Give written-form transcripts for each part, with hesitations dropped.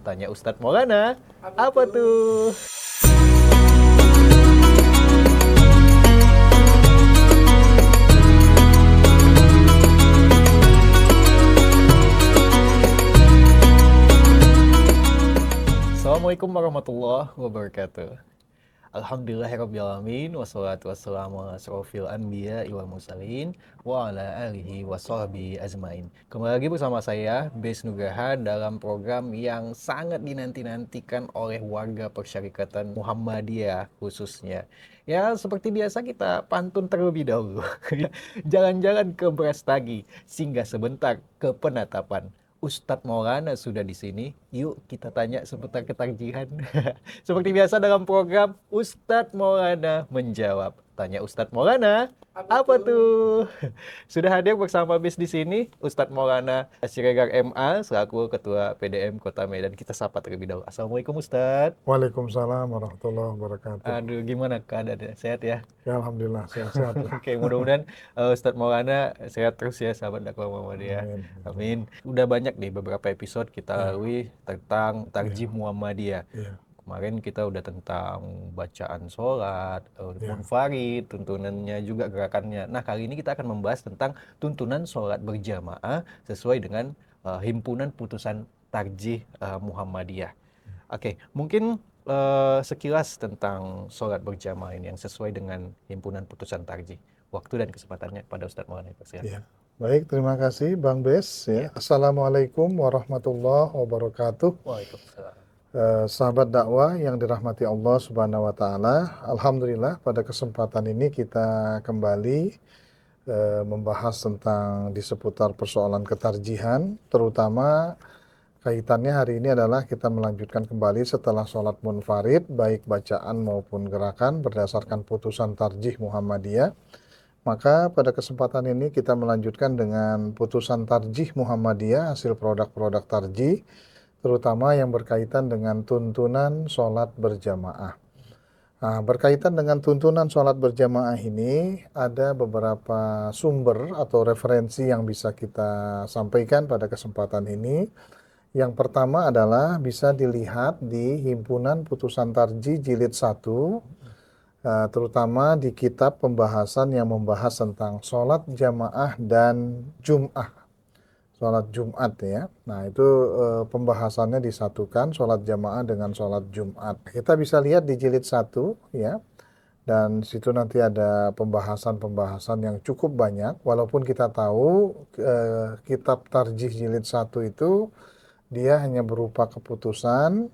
Tanya Ustadz Maulana. Apa tuh? Assalamualaikum warahmatullahi wabarakatuh. Alhamdulillahirrabbilalamin. Wassalatu wassalamu ala asrofil anbiya wal mursalin wa ala alihi wa sahbihi azmain. Kembali lagi bersama saya, Bes Nugraha, dalam program yang sangat dinanti-nantikan oleh warga Persyarikatan Muhammadiyah khususnya. Ya, seperti biasa kita pantun terlebih dahulu. Jalan-jalan ke Brastagi, singgah sebentar ke Penatapan. Ustadz Maulana sudah di sini. Yuk kita tanya seputar ketarjihan. Seperti biasa dalam program Ustadz Maulana menjawab. Tanya Ustadz Maulana, apa tuh? Sudah hadir bersama Bis di sini Ustadz Maulana Siregar MA selaku Ketua PDM Kota Medan. Kita sapa terlebih dahulu. Assalamualaikum Ustadz. Waalaikumsalam warahmatullahi wabarakatuh. Aduh, gimana keadaannya? Sehat ya? Ya alhamdulillah sehat-sehat lah. Oke, mudah-mudahan Ustadz Maulana sehat terus ya, sahabat dakwah Muhammadiyah. Amin. Amin. Udah banyak nih beberapa episode kita Ya. lalui tentang Tarjih Muhammadiyah. Ya. Kemarin kita udah tentang bacaan sholat, Ya. munfarid, tuntunannya juga gerakannya. Nah, kali ini kita akan membahas tentang tuntunan sholat berjamaah sesuai dengan himpunan putusan Tarjih Muhammadiyah. Oke, mungkin sekilas tentang sholat berjamaah ini yang sesuai dengan himpunan putusan Tarjih. Waktu dan kesempatannya pada Ustadz Maulana. Ya. Baik, terima kasih Bang Bes. Ya. Assalamualaikum warahmatullahi wabarakatuh. Waalaikumsalam. Sahabat dakwah yang dirahmati Allah Subhanahu wa Ta'ala, alhamdulillah pada kesempatan ini kita kembali membahas tentang di seputar persoalan ketarjihan, terutama kaitannya hari ini adalah kita melanjutkan kembali setelah sholat munfarid, baik bacaan maupun gerakan berdasarkan putusan Tarjih Muhammadiyah. Maka pada kesempatan ini kita melanjutkan dengan putusan Tarjih Muhammadiyah, hasil produk-produk Tarjih, terutama yang berkaitan dengan tuntunan sholat berjamaah. Nah, berkaitan dengan tuntunan sholat berjamaah ini, ada beberapa sumber atau referensi yang bisa kita sampaikan pada kesempatan ini. Yang pertama adalah bisa dilihat di Himpunan Putusan Tarjih Jilid 1, terutama di kitab pembahasan yang membahas tentang sholat jamaah dan Jum'ah. Sholat Jumat ya. Nah itu pembahasannya disatukan sholat jamaah dengan sholat Jumat. Kita bisa lihat di jilid 1 ya. Dan situ nanti ada pembahasan-pembahasan yang cukup banyak. Walaupun kita tahu kitab Tarjih jilid 1 itu dia hanya berupa keputusan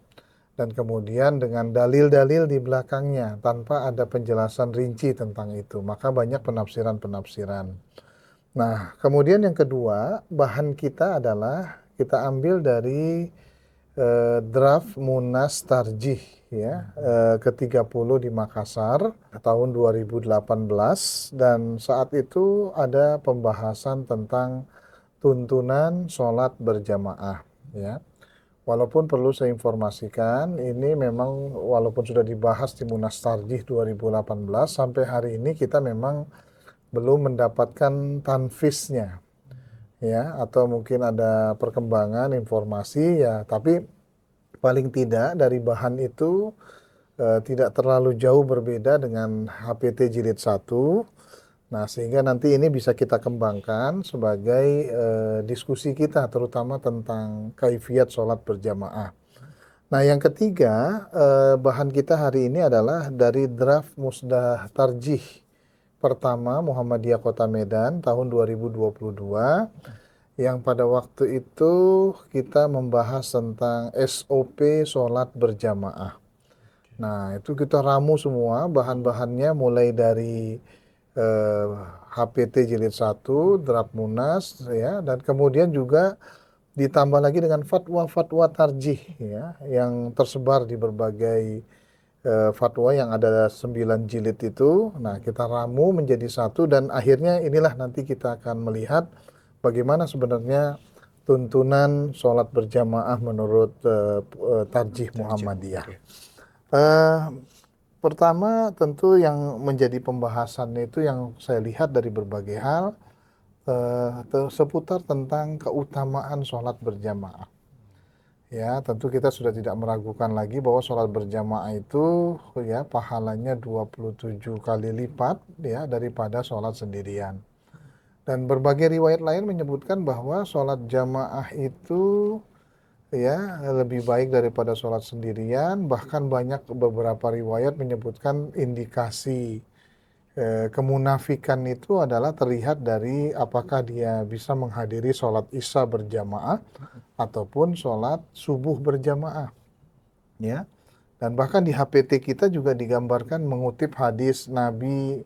dan kemudian dengan dalil-dalil di belakangnya tanpa ada penjelasan rinci tentang itu. Maka banyak penafsiran-penafsiran. Nah, kemudian yang kedua, bahan kita adalah kita ambil dari draft Munas Tarjih ya, ke-30 di Makassar tahun 2018, dan saat itu ada pembahasan tentang tuntunan sholat berjamaah ya. Walaupun perlu saya informasikan, ini memang walaupun sudah dibahas di Munas Tarjih 2018, sampai hari ini kita memang belum mendapatkan tanfisnya ya, atau mungkin ada perkembangan informasi ya, tapi paling tidak dari bahan itu tidak terlalu jauh berbeda dengan HPT jilid 1. Nah, sehingga nanti ini bisa kita kembangkan sebagai diskusi kita terutama tentang kaifiat sholat berjamaah. Nah, yang ketiga, bahan kita hari ini adalah dari draft Musnad Tarjih pertama Muhammadiyah Kota Medan tahun 2022, yang pada waktu itu kita membahas tentang SOP sholat berjamaah. Nah, itu kita ramu semua bahan-bahannya mulai dari HPT jilid 1, draft Munas ya, dan kemudian juga ditambah lagi dengan fatwa-fatwa tarjih ya, yang tersebar di berbagai fatwa yang ada 9 jilid itu. Nah, kita ramu menjadi satu dan akhirnya inilah nanti kita akan melihat bagaimana sebenarnya tuntunan sholat berjamaah menurut Tarjih Muhammadiyah. Pertama tentu yang menjadi pembahasan itu yang saya lihat dari berbagai hal seputar tentang keutamaan sholat berjamaah. Ya, tentu kita sudah tidak meragukan lagi bahwa sholat berjamaah itu ya pahalanya 27 kali lipat ya daripada sholat sendirian. Dan berbagai riwayat lain menyebutkan bahwa sholat jamaah itu ya lebih baik daripada sholat sendirian. Bahkan banyak beberapa riwayat menyebutkan indikasi kemunafikan itu adalah terlihat dari apakah dia bisa menghadiri sholat isya berjamaah ataupun sholat subuh berjamaah. Ya, dan bahkan di HPT kita juga digambarkan mengutip hadis Nabi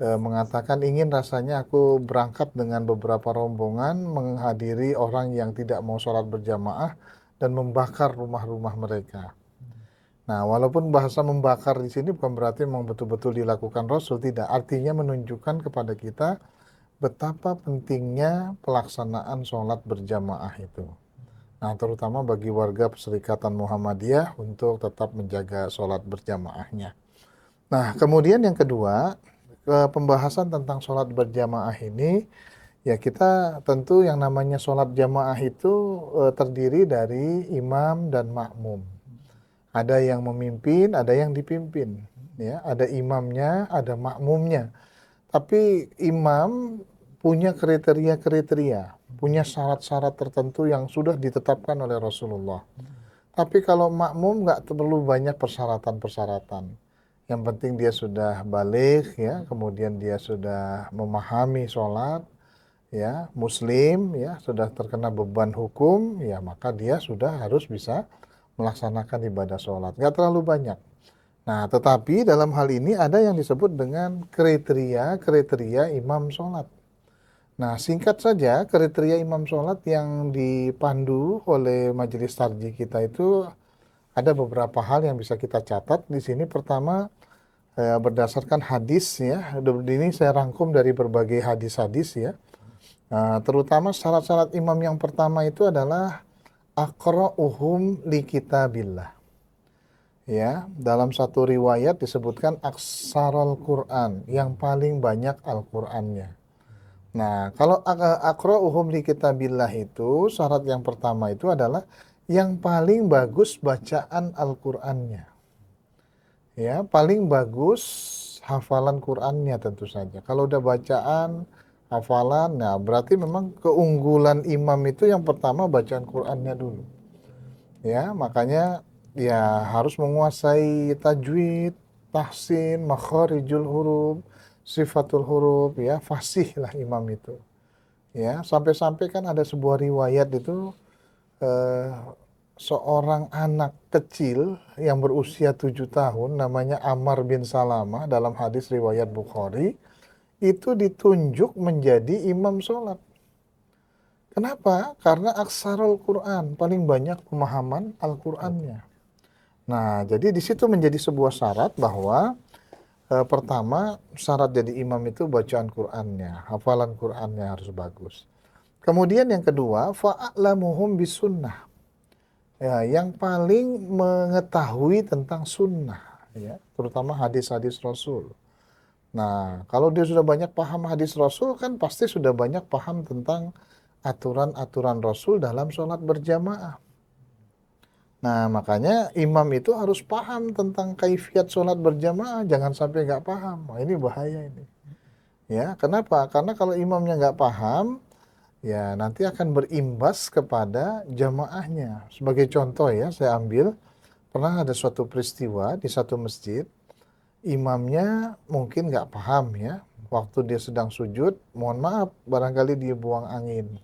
mengatakan ingin rasanya aku berangkat dengan beberapa rombongan menghadiri orang yang tidak mau sholat berjamaah dan membakar rumah-rumah mereka. Nah, walaupun bahasa membakar di sini bukan berarti memang betul-betul dilakukan Rasul, tidak. Artinya menunjukkan kepada kita betapa pentingnya pelaksanaan sholat berjamaah itu. Nah, terutama bagi warga Perserikatan Muhammadiyah untuk tetap menjaga sholat berjamaahnya. Nah, kemudian yang kedua, pembahasan tentang sholat berjamaah ini, ya kita tentu yang namanya sholat jamaah itu terdiri dari imam dan makmum. Ada yang memimpin, ada yang dipimpin. Ya, ada imamnya, ada makmumnya. Tapi imam punya kriteria-kriteria, punya syarat-syarat tertentu yang sudah ditetapkan oleh Rasulullah. Tapi kalau makmum nggak perlu banyak persyaratan-persyaratan. Yang penting dia sudah balik, ya, kemudian dia sudah memahami sholat, ya, muslim, ya, sudah terkena beban hukum, ya, maka dia sudah harus bisa melaksanakan ibadah sholat. Nggak terlalu banyak. Nah, tetapi dalam hal ini ada yang disebut dengan kriteria imam sholat. Nah, singkat saja, kriteria imam sholat yang dipandu oleh majelis tarjih kita itu ada beberapa hal yang bisa kita catat. Di sini pertama, berdasarkan hadis ya, ini saya rangkum dari berbagai hadis-hadis ya. Nah, terutama syarat-syarat imam yang pertama itu adalah aqra'uhum li kitabillah. Ya, dalam satu riwayat disebutkan aksarul Quran, yang paling banyak Al-Qur'annya. Nah, kalau aqra'uhum li kitabillah itu syarat yang pertama itu adalah yang paling bagus bacaan Al-Qur'annya. Ya, paling bagus hafalan Qur'annya tentu saja. Kalau udah bacaan, hafalan, nah berarti memang keunggulan imam itu yang pertama bacaan Qur'annya dulu. Ya, makanya ya harus menguasai tajwid, tahsin, makharijul huruf, sifatul huruf, ya fasih lah imam itu. Ya, sampai-sampai kan ada sebuah riwayat itu eh, seorang anak kecil yang berusia 7 tahun namanya Ammar bin Salamah dalam hadis riwayat Bukhari itu ditunjuk menjadi imam sholat. Kenapa? Karena aksarul Quran, paling banyak pemahaman Al-Qur'annya. Nah, jadi di situ menjadi sebuah syarat bahwa pertama syarat jadi imam itu bacaan Qur'annya, hafalan Qur'annya harus bagus. Kemudian yang kedua, fa'alamuhum bisunnah. Ya, yang paling mengetahui tentang sunnah, ya, terutama hadis-hadis Rasul. Nah, kalau dia sudah banyak paham hadis Rasul, kan pasti sudah banyak paham tentang aturan-aturan Rasul dalam sholat berjamaah. Nah, makanya imam itu harus paham tentang kaifiat sholat berjamaah, jangan sampai nggak paham. Wah, ini bahaya ini. Ya, kenapa? Karena kalau imamnya nggak paham, ya nanti akan berimbas kepada jamaahnya. Sebagai contoh ya, saya ambil, pernah ada suatu peristiwa di satu masjid, imamnya mungkin nggak paham ya, waktu dia sedang sujud, mohon maaf, barangkali dia buang angin.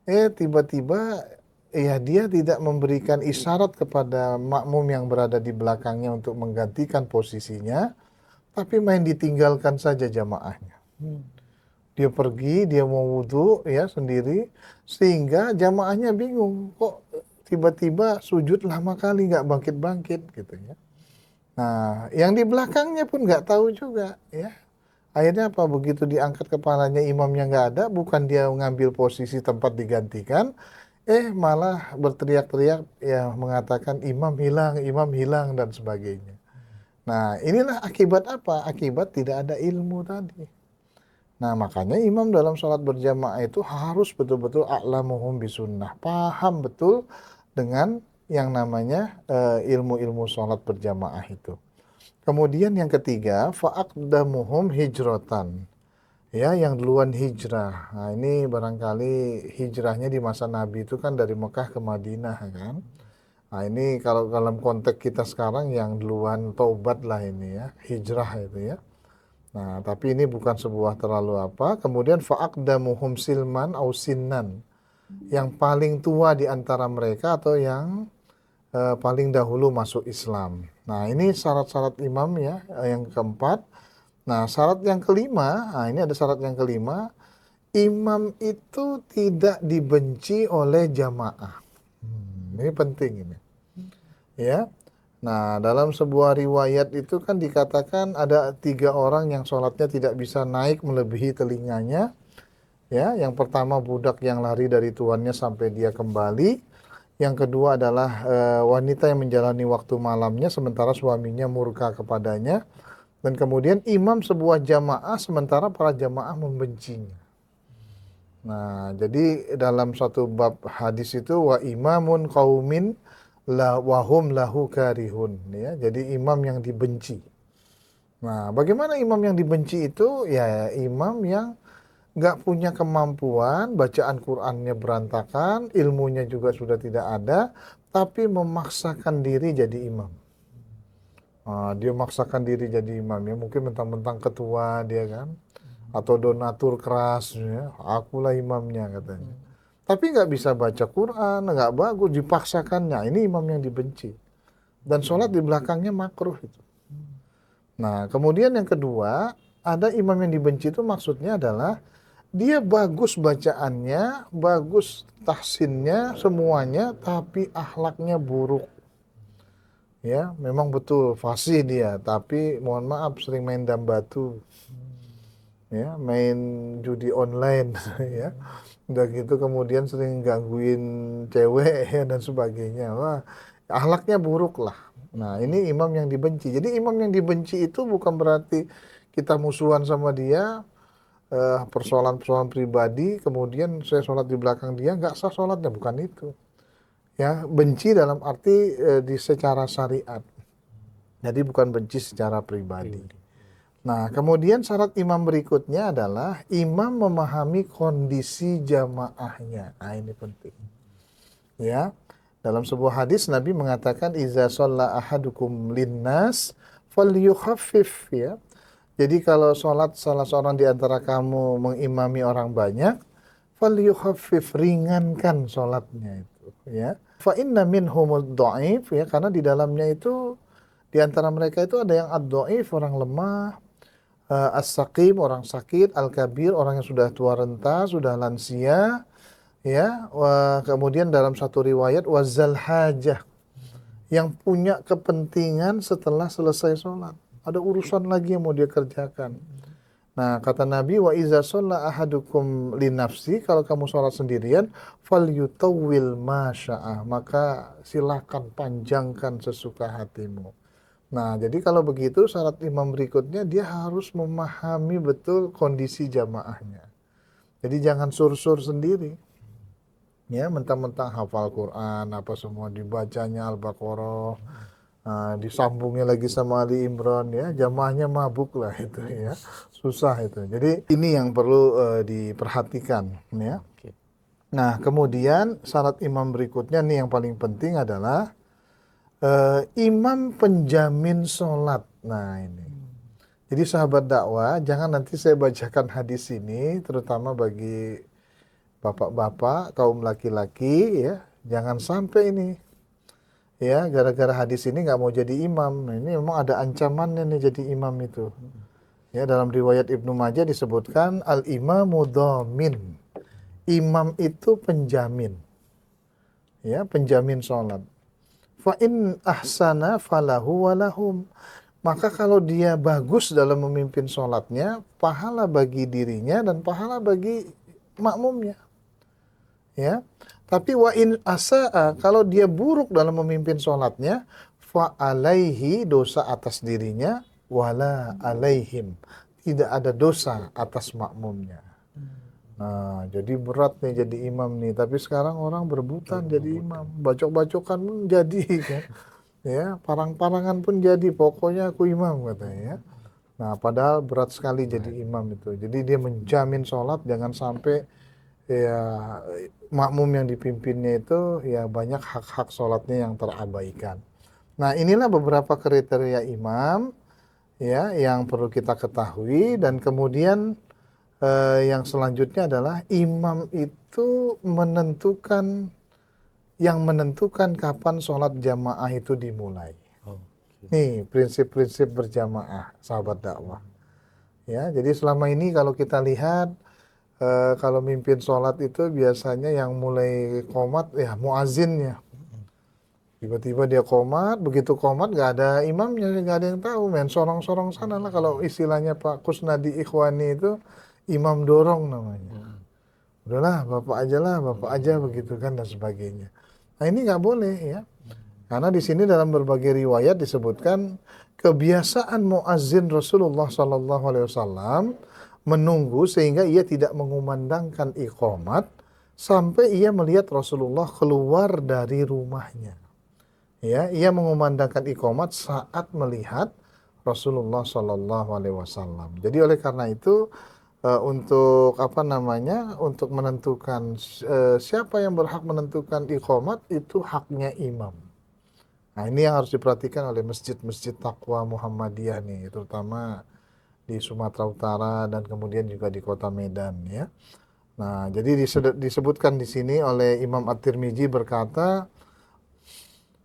Tiba-tiba ya dia tidak memberikan isyarat kepada makmum yang berada di belakangnya untuk menggantikan posisinya, tapi main ditinggalkan saja jamaahnya. Dia pergi, dia mau wudhu ya sendiri, sehingga jamaahnya bingung, kok tiba-tiba sujud lama kali nggak bangkit-bangkit gitu ya. Nah, yang di belakangnya pun nggak tahu juga ya. Akhirnya apa? Begitu diangkat kepalanya imamnya nggak ada, bukan dia mengambil posisi tempat digantikan, malah berteriak-teriak ya mengatakan imam hilang dan sebagainya. Nah, inilah akibat apa? Akibat tidak ada ilmu tadi. Nah, makanya imam dalam sholat berjamaah itu harus betul-betul a'lamuhum bisunnah. Paham betul dengan yang namanya ilmu-ilmu sholat berjamaah itu. Kemudian yang ketiga, fa'aqdamuhum hijrotan. Ya, yang duluan hijrah. Nah, ini barangkali hijrahnya di masa Nabi itu kan dari Mekah ke Madinah kan. Nah, ini kalau dalam konteks kita sekarang yang duluan taubat lah ini ya, hijrah itu ya. Nah, tapi ini bukan sebuah terlalu apa. Kemudian fa'aqdamuhum silman au sinnan. Yang paling tua di antara mereka atau yang paling dahulu masuk Islam. Nah, ini syarat-syarat imam ya, yang keempat. Nah, syarat yang kelima, nah ini ada syarat yang kelima, imam itu tidak dibenci oleh jamaah. Ini penting ini. Ya. Nah, dalam sebuah riwayat itu kan dikatakan ada 3 orang yang sholatnya tidak bisa naik melebihi telinganya. Ya, yang pertama budak yang lari dari tuannya sampai dia kembali. Yang kedua adalah wanita yang menjalani waktu malamnya sementara suaminya murka kepadanya. Dan kemudian imam sebuah jamaah sementara para jamaah membencinya. Nah, jadi dalam satu bab hadis itu wa imamun qaumin la wahum lahu karihun ya. Jadi imam yang dibenci. Nah, bagaimana imam yang dibenci itu? Ya imam yang nggak punya kemampuan, bacaan Qur'annya berantakan, ilmunya juga sudah tidak ada, tapi memaksakan diri jadi imam. Dia memaksakan diri jadi imam ya, mungkin mentang-mentang ketua dia kan, atau donatur keras ya, akulah imamnya katanya. Tapi nggak bisa baca Quran, nggak bagus, dipaksakannya. Ini imam yang dibenci. Dan sholat di belakangnya makruh itu. Nah, kemudian yang kedua, ada imam yang dibenci itu maksudnya adalah dia bagus bacaannya, bagus tahsinnya, semuanya, tapi akhlaknya buruk. Ya, memang betul fasih dia, tapi mohon maaf sering main dam batu. Ya, main judi online ya. Udah gitu kemudian sering gangguin cewek ya, dan sebagainya. Wah, akhlaknya buruk lah. Nah, ini imam yang dibenci. Jadi imam yang dibenci itu bukan berarti kita musuhan sama dia, persoalan-persoalan pribadi, kemudian saya sholat di belakang dia, nggak sah sholatnya, bukan itu. Ya, benci dalam arti di secara syariat. Jadi bukan benci secara pribadi. Nah, kemudian syarat imam berikutnya adalah imam memahami kondisi jamaahnya. Nah, ini penting. Ya. Dalam sebuah hadis Nabi mengatakan iza shalla ahadukum linnas falyukhaffif ya. Jadi kalau sholat salah seorang di antara kamu mengimami orang banyak, falyukhaffif, ringankan sholatnya itu ya. Fa inna minhumud dhaif ya, karena di dalamnya itu di antara mereka itu ada yang ad-dhaif, orang lemah, as-saqim, orang sakit, al-kabir, orang yang sudah tua renta, sudah lansia, ya. Kemudian dalam satu riwayat wazal hajah, yang punya kepentingan setelah selesai sholat. Ada urusan lagi yang mau dia kerjakan. Nah, kata Nabi, wa iza shalla ahadukum li nafsi, kalau kamu sholat sendirian, falyutawwil ma sya'ah, maka silakan panjangkan sesuka hatimu. Nah, jadi kalau begitu syarat imam berikutnya dia harus memahami betul kondisi jamaahnya. Jadi jangan sur-sur sendiri. Ya, mentang-mentang hafal Quran, apa semua dibacanya Al-Baqarah, disambungnya lagi sama Ali Imran ya, jamaahnya mabuk lah itu ya. Susah itu. Jadi ini yang perlu diperhatikan ya. Nah, kemudian syarat imam berikutnya nih yang paling penting adalah imam penjamin sholat. Nah ini. Jadi sahabat dakwah, jangan nanti saya bacakan hadis ini, terutama bagi bapak-bapak, kaum laki-laki ya, jangan sampai ini ya gara-gara hadis ini nggak mau jadi imam. Nah, ini memang ada ancamannya nih jadi imam itu. Ya, dalam riwayat Ibnu Majah disebutkan al-imamu dhamin. Imam itu penjamin. Ya, penjamin sholat. Fa in ahsana falahu walahum. Maka kalau dia bagus dalam memimpin sholatnya, pahala bagi dirinya dan pahala bagi makmumnya. Ya, tapi wa in asa'a, kalau dia buruk dalam memimpin sholatnya, fa alaihi, dosa atas dirinya, wala alaihim, tidak ada dosa atas makmumnya. Nah, jadi berat nih jadi imam nih. Tapi sekarang orang berebutan jadi imam. Bacok-bacokan pun jadi kan. Ya, parang-parangan pun jadi. Pokoknya aku imam katanya ya. Nah, padahal berat sekali jadi imam itu. Jadi dia menjamin sholat jangan sampai ya makmum yang dipimpinnya itu ya banyak hak-hak sholatnya yang terabaikan. Nah, inilah beberapa kriteria imam ya yang perlu kita ketahui dan kemudian yang selanjutnya adalah imam itu menentukan kapan sholat jamaah itu dimulai. Nih prinsip-prinsip berjamaah sahabat dakwah. Ya, jadi selama ini kalau kita lihat kalau mimpin sholat itu biasanya yang mulai qomat ya muazinnya. Tiba-tiba dia qomat, begitu qomat gak ada imamnya, gak ada yang tahu, main sorong-sorong sana lah kalau istilahnya Pak Kusnadi Ikhwani itu imam dorong namanya. Udahlah, bapak aja lah, bapak aja begitu kan dan sebagainya. Nah ini nggak boleh ya, karena di sini dalam berbagai riwayat disebutkan kebiasaan muazzin Rasulullah Sallallahu Alaihi Wasallam menunggu sehingga ia tidak mengumandangkan iqamat sampai ia melihat Rasulullah keluar dari rumahnya. Ya, ia mengumandangkan iqamat saat melihat Rasulullah Sallallahu Alaihi Wasallam. Jadi oleh karena itu untuk apa namanya untuk menentukan siapa yang berhak menentukan iqamat itu haknya imam. Nah ini yang harus diperhatikan oleh masjid-masjid takwa Muhammadiyah nih, terutama di Sumatera Utara dan kemudian juga di Kota Medan ya. Nah jadi disebutkan di sini oleh Imam At-Tirmizi berkata,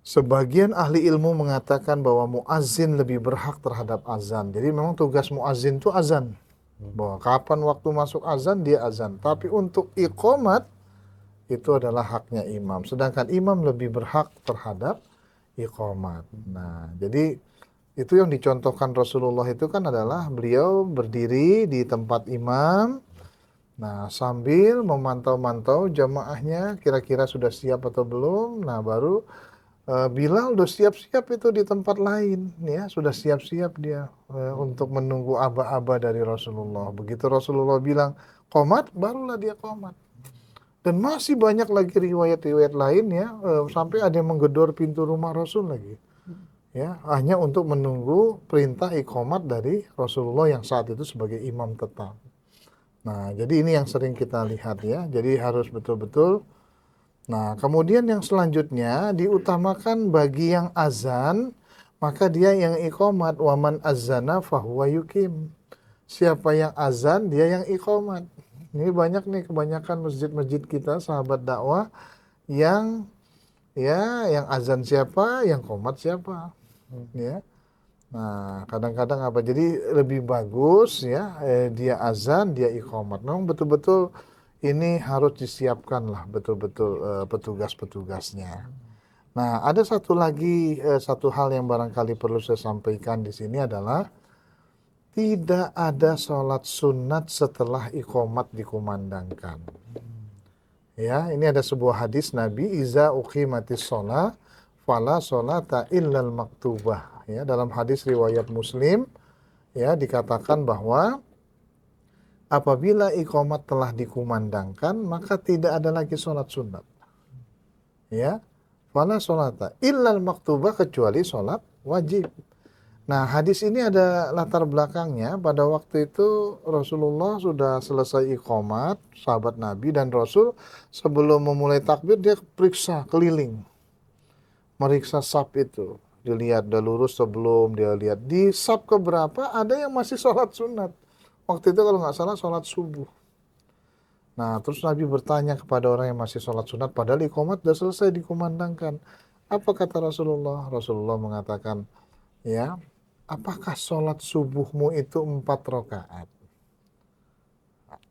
sebagian ahli ilmu mengatakan bahwa muazzin lebih berhak terhadap azan. Jadi memang tugas muazzin itu azan. Bahwa kapan waktu masuk azan dia azan. Tapi untuk iqamat itu adalah haknya imam. Sedangkan imam lebih berhak terhadap iqamat. Nah, jadi itu yang dicontohkan Rasulullah itu kan adalah beliau berdiri di tempat imam. Nah, sambil memantau-mantau jamaahnya kira-kira sudah siap atau belum. Nah, baru Bilal udah siap-siap itu di tempat lain, ya sudah siap-siap dia untuk menunggu aba-aba dari Rasulullah. Begitu Rasulullah bilang qomat, barulah dia qomat. Dan masih banyak lagi riwayat-riwayat lain ya, sampai ada yang menggedor pintu rumah Rasul lagi, ya hanya untuk menunggu perintah iqamat dari Rasulullah yang saat itu sebagai imam tetap. Nah, jadi ini yang sering kita lihat ya. Jadi harus betul-betul. Nah, kemudian yang selanjutnya diutamakan bagi yang azan, maka dia yang iqamat. Waman azana fahuwa yukim. Siapa yang azan, dia yang iqamat. Ini banyak nih kebanyakan masjid-masjid kita, sahabat dakwah, yang yang azan siapa, yang qomat siapa. Ya. Nah, kadang-kadang apa? Jadi lebih bagus ya, dia azan, dia iqamat. Memang betul-betul ini harus disiapkan lah betul-betul petugas-petugasnya. Nah, ada satu lagi satu hal yang barangkali perlu saya sampaikan di sini adalah tidak ada sholat sunat setelah iqamat dikumandangkan. Ya, ini ada sebuah hadis Nabi, iza uqimatis sholat fala sholata illal maktubah. Ya, dalam hadis riwayat Muslim ya dikatakan bahwa apabila iqamat telah dikumandangkan, maka tidak ada lagi sholat sunat. Ya, fala sholata illal maktubah, kecuali sholat wajib. Nah, hadis ini ada latar belakangnya. Pada waktu itu Rasulullah sudah selesai iqamat, sahabat Nabi dan Rasul sebelum memulai takbir dia periksa keliling, meriksa saf itu. Dilihat udah lurus sebelum, dia lihat di saf keberapa ada yang masih sholat sunat. Waktu itu kalau nggak salah sholat subuh. Nah, terus Nabi bertanya kepada orang yang masih sholat sunat, padahal iqamat sudah selesai dikumandangkan. Apa kata Rasulullah? Rasulullah mengatakan, ya, apakah sholat subuhmu itu 4 rakaat?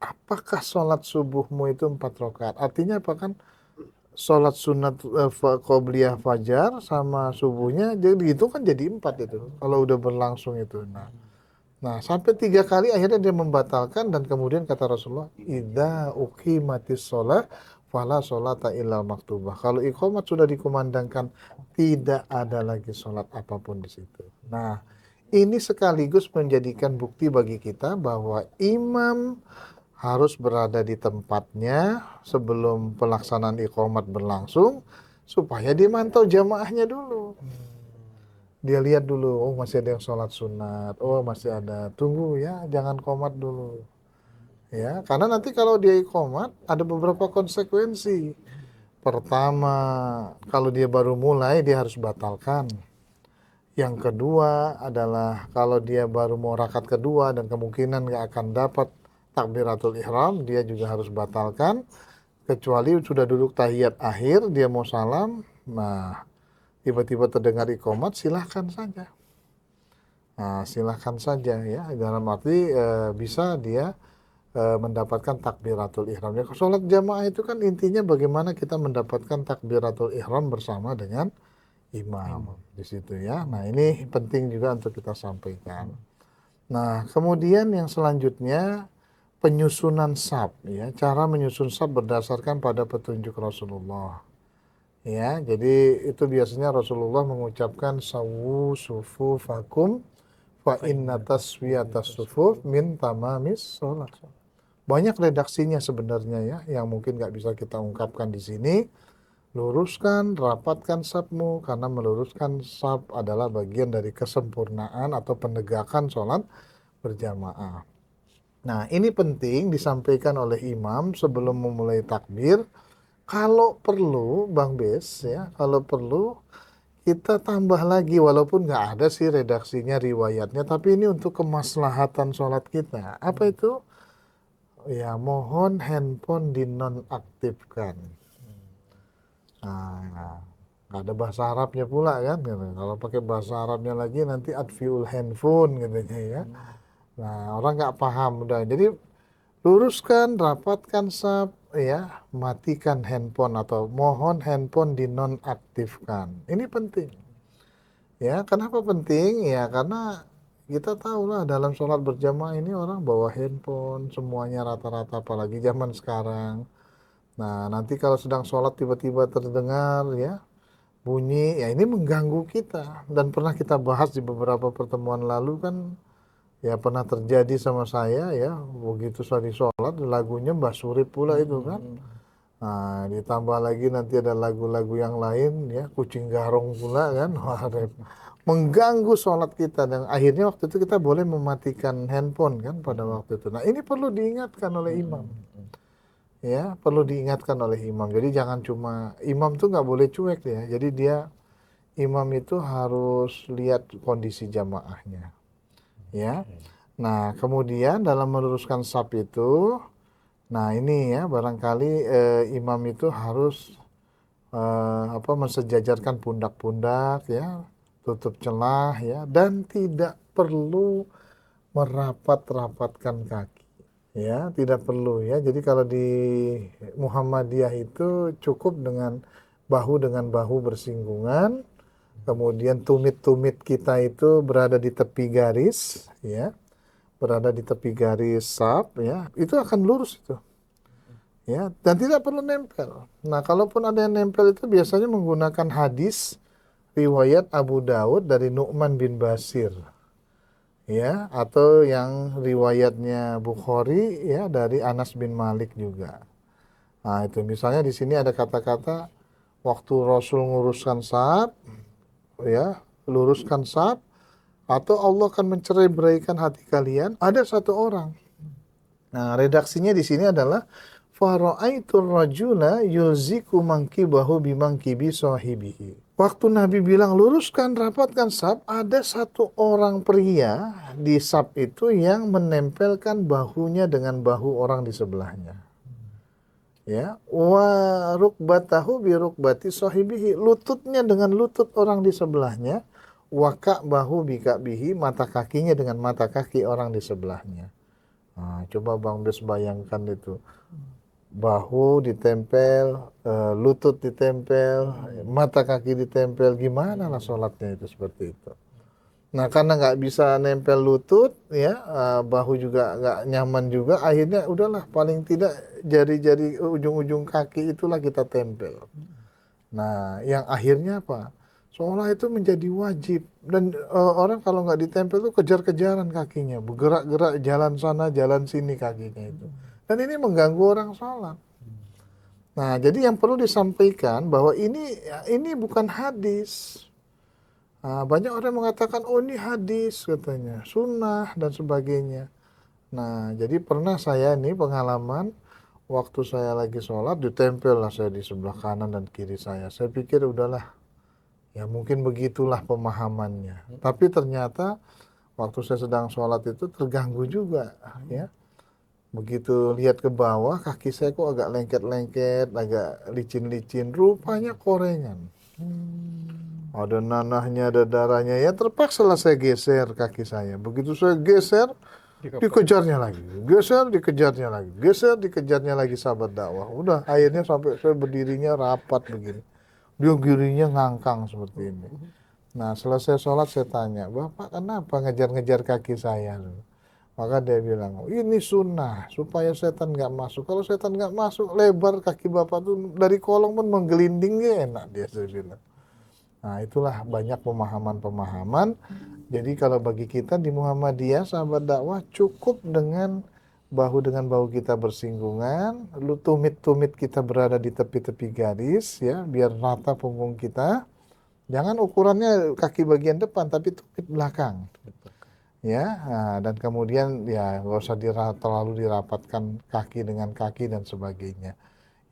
Apakah sholat subuhmu itu 4 rakaat? Artinya apa kan? Sholat sunat qobliyah fajar sama subuhnya, jadi itu kan jadi 4 itu. Kalau udah berlangsung itu. Nah, sampai 3 kali akhirnya dia membatalkan dan kemudian kata Rasulullah, idza uqimatis shalah fala sholata illal maktubah. Kalau iqamat sudah dikumandangkan, tidak ada lagi sholat apapun di situ. Nah, ini sekaligus menjadikan bukti bagi kita bahwa imam harus berada di tempatnya sebelum pelaksanaan iqamat berlangsung, supaya dia mantau jamaahnya dulu. Dia lihat dulu, oh masih ada yang sholat sunat, oh masih ada, tunggu ya, jangan qomat dulu. Ya, karena nanti kalau dia iqamat, ada beberapa konsekuensi. Pertama, kalau dia baru mulai, dia harus batalkan. Yang kedua adalah kalau dia baru mau rakaat kedua dan kemungkinan nggak akan dapat takbiratul ihram, dia juga harus batalkan. Kecuali sudah duduk tahiyat akhir, dia mau salam, nah tiba-tiba terdengar iqamat, silahkan saja. Nah, silahkan saja ya. Dalam arti bisa dia mendapatkan takbiratul ihram. Ya, sholat jamaah itu kan intinya bagaimana kita mendapatkan takbiratul ihram bersama dengan imam di situ ya. Nah, ini penting juga untuk kita sampaikan. Nah, kemudian yang selanjutnya penyusunan shaf ya. Cara menyusun shaf berdasarkan pada petunjuk Rasulullah. Ya, jadi itu biasanya Rasulullah mengucapkan sawu sufufakum fa inna taswiyatas sufuf min tamamis sholat. Banyak redaksinya sebenarnya ya, yang mungkin nggak bisa kita ungkapkan di sini. Luruskan, rapatkan shafmu, karena meluruskan shaf adalah bagian dari kesempurnaan atau penegakan sholat berjamaah. Nah, ini penting disampaikan oleh imam sebelum memulai takbir. Kalau perlu, Bang Bes, ya, kalau perlu kita tambah lagi, walaupun nggak ada sih redaksinya, riwayatnya, tapi ini untuk kemaslahatan sholat kita. Apa itu? Ya, mohon handphone dinonaktifkan. Nah, nggak ada bahasa Arabnya pula kan? Gitu. Kalau pakai bahasa Arabnya lagi nanti adfiul handphone gitu ya. Nah, orang nggak paham udah. Jadi luruskan, rapatkan shaf, ya, matikan handphone atau mohon handphone dinonaktifkan. Ini penting. Ya, kenapa penting? Ya, karena kita tahu lah dalam sholat berjamaah ini orang bawa handphone, semuanya rata-rata, apalagi zaman sekarang. Nah, nanti kalau sedang sholat tiba-tiba terdengar ya bunyi, ya ini mengganggu kita. Dan pernah kita bahas di beberapa pertemuan lalu kan, ya pernah terjadi sama saya ya, begitu saya di sholat, lagunya Mbah Surip pula itu kan. Nah, ditambah lagi nanti ada lagu-lagu yang lain ya, Kucing Garong pula kan. Wah, mengganggu sholat kita. Dan akhirnya waktu itu kita boleh mematikan handphone kan pada waktu itu. Nah, ini perlu diingatkan oleh imam. Ya, perlu diingatkan oleh imam. Jadi jangan cuma, imam tuh nggak boleh cuek ya. Jadi imam itu harus lihat kondisi jamaahnya. Ya. Nah, kemudian dalam meluruskan shaf itu, nah ini ya barangkali imam itu harus mensejajarkan pundak-pundak ya, tutup celah ya, dan tidak perlu merapat-rapatkan kaki. Ya, tidak perlu ya. Jadi kalau di Muhammadiyah itu cukup dengan bahu bersinggungan, kemudian tumit-tumit kita itu berada di tepi garis, ya, berada di tepi garis shaf, ya, itu akan lurus itu, ya, dan tidak perlu nempel. Nah, kalaupun ada yang nempel itu biasanya menggunakan hadis riwayat Abu Daud dari Nu'man bin Bashir. Ya, atau yang riwayatnya Bukhari ya dari Anas bin Malik juga. Nah, itu misalnya di sini ada kata-kata waktu Rasul nguruskan shaf ya, luruskan shaf atau Allah akan mencerai-beraikan hati kalian, ada satu orang. Nah, redaksinya di sini adalah fara'aitur rajula yulziku mankibahu bimangkibi sahibihi. Waktu Nabi bilang luruskan, rapatkan shaf, ada satu orang pria di shaf itu yang menempelkan bahunya dengan bahu orang di sebelahnya. Ya, wa rukbatahu bi rukbati sahibihi, lututnya dengan lutut orang di sebelahnya, wa ka'bahu bi ka'bihi, mata kakinya dengan mata kaki orang di sebelahnya. Nah, coba Bang Bes bayangkan itu. Bahu ditempel, lutut ditempel, mata kaki ditempel, gimana lah sholatnya itu seperti itu. Nah, karena nggak bisa nempel lutut, ya, bahu juga nggak nyaman juga, akhirnya udahlah paling tidak jari-jari ujung-ujung kaki itulah kita tempel. Nah, yang akhirnya apa? Seolah itu menjadi wajib dan orang kalau nggak ditempel tuh kejar-kejaran kakinya, bergerak-gerak jalan sana jalan sini kakinya itu. Dan ini mengganggu orang sholat. Nah, jadi yang perlu disampaikan bahwa ini bukan hadis. Nah, banyak orang mengatakan, oh ini hadis katanya, sunnah dan sebagainya. Nah, jadi pernah saya ini pengalaman waktu saya lagi sholat ditempel lah saya di sebelah kanan dan kiri saya. Saya pikir udahlah, ya mungkin begitulah pemahamannya. Tapi ternyata waktu saya sedang sholat itu terganggu juga, ya. Begitu lihat ke bawah, kaki saya kok agak lengket-lengket, agak licin-licin, rupanya korengan. Ada nanahnya, ada darahnya, ya terpaksa lah saya geser kaki saya. Begitu saya geser, dikejarnya lagi, geser, dikejarnya lagi, geser, dikejarnya lagi sahabat dakwah. Udah, akhirnya sampai saya berdirinya rapat begini. Dia dirinya ngangkang seperti ini. Nah, selesai sholat saya tanya, Bapak kenapa ngejar-ngejar kaki saya? Maka dia bilang, ini sunnah, supaya setan nggak masuk. Kalau setan nggak masuk, lebar kaki Bapak tuh dari kolong pun menggelinding, ya enak dia, saya bilang. Nah, itulah banyak pemahaman-pemahaman. Jadi kalau bagi kita di Muhammadiyah, sahabat dakwah, cukup dengan bahu kita bersinggungan, lu tumit-tumit kita berada di tepi-tepi garis, ya, biar rata punggung kita. Jangan ukurannya kaki bagian depan, tapi tumit belakang. Ya, nah, dan kemudian ya nggak usah terlalu dirapatkan kaki dengan kaki dan sebagainya.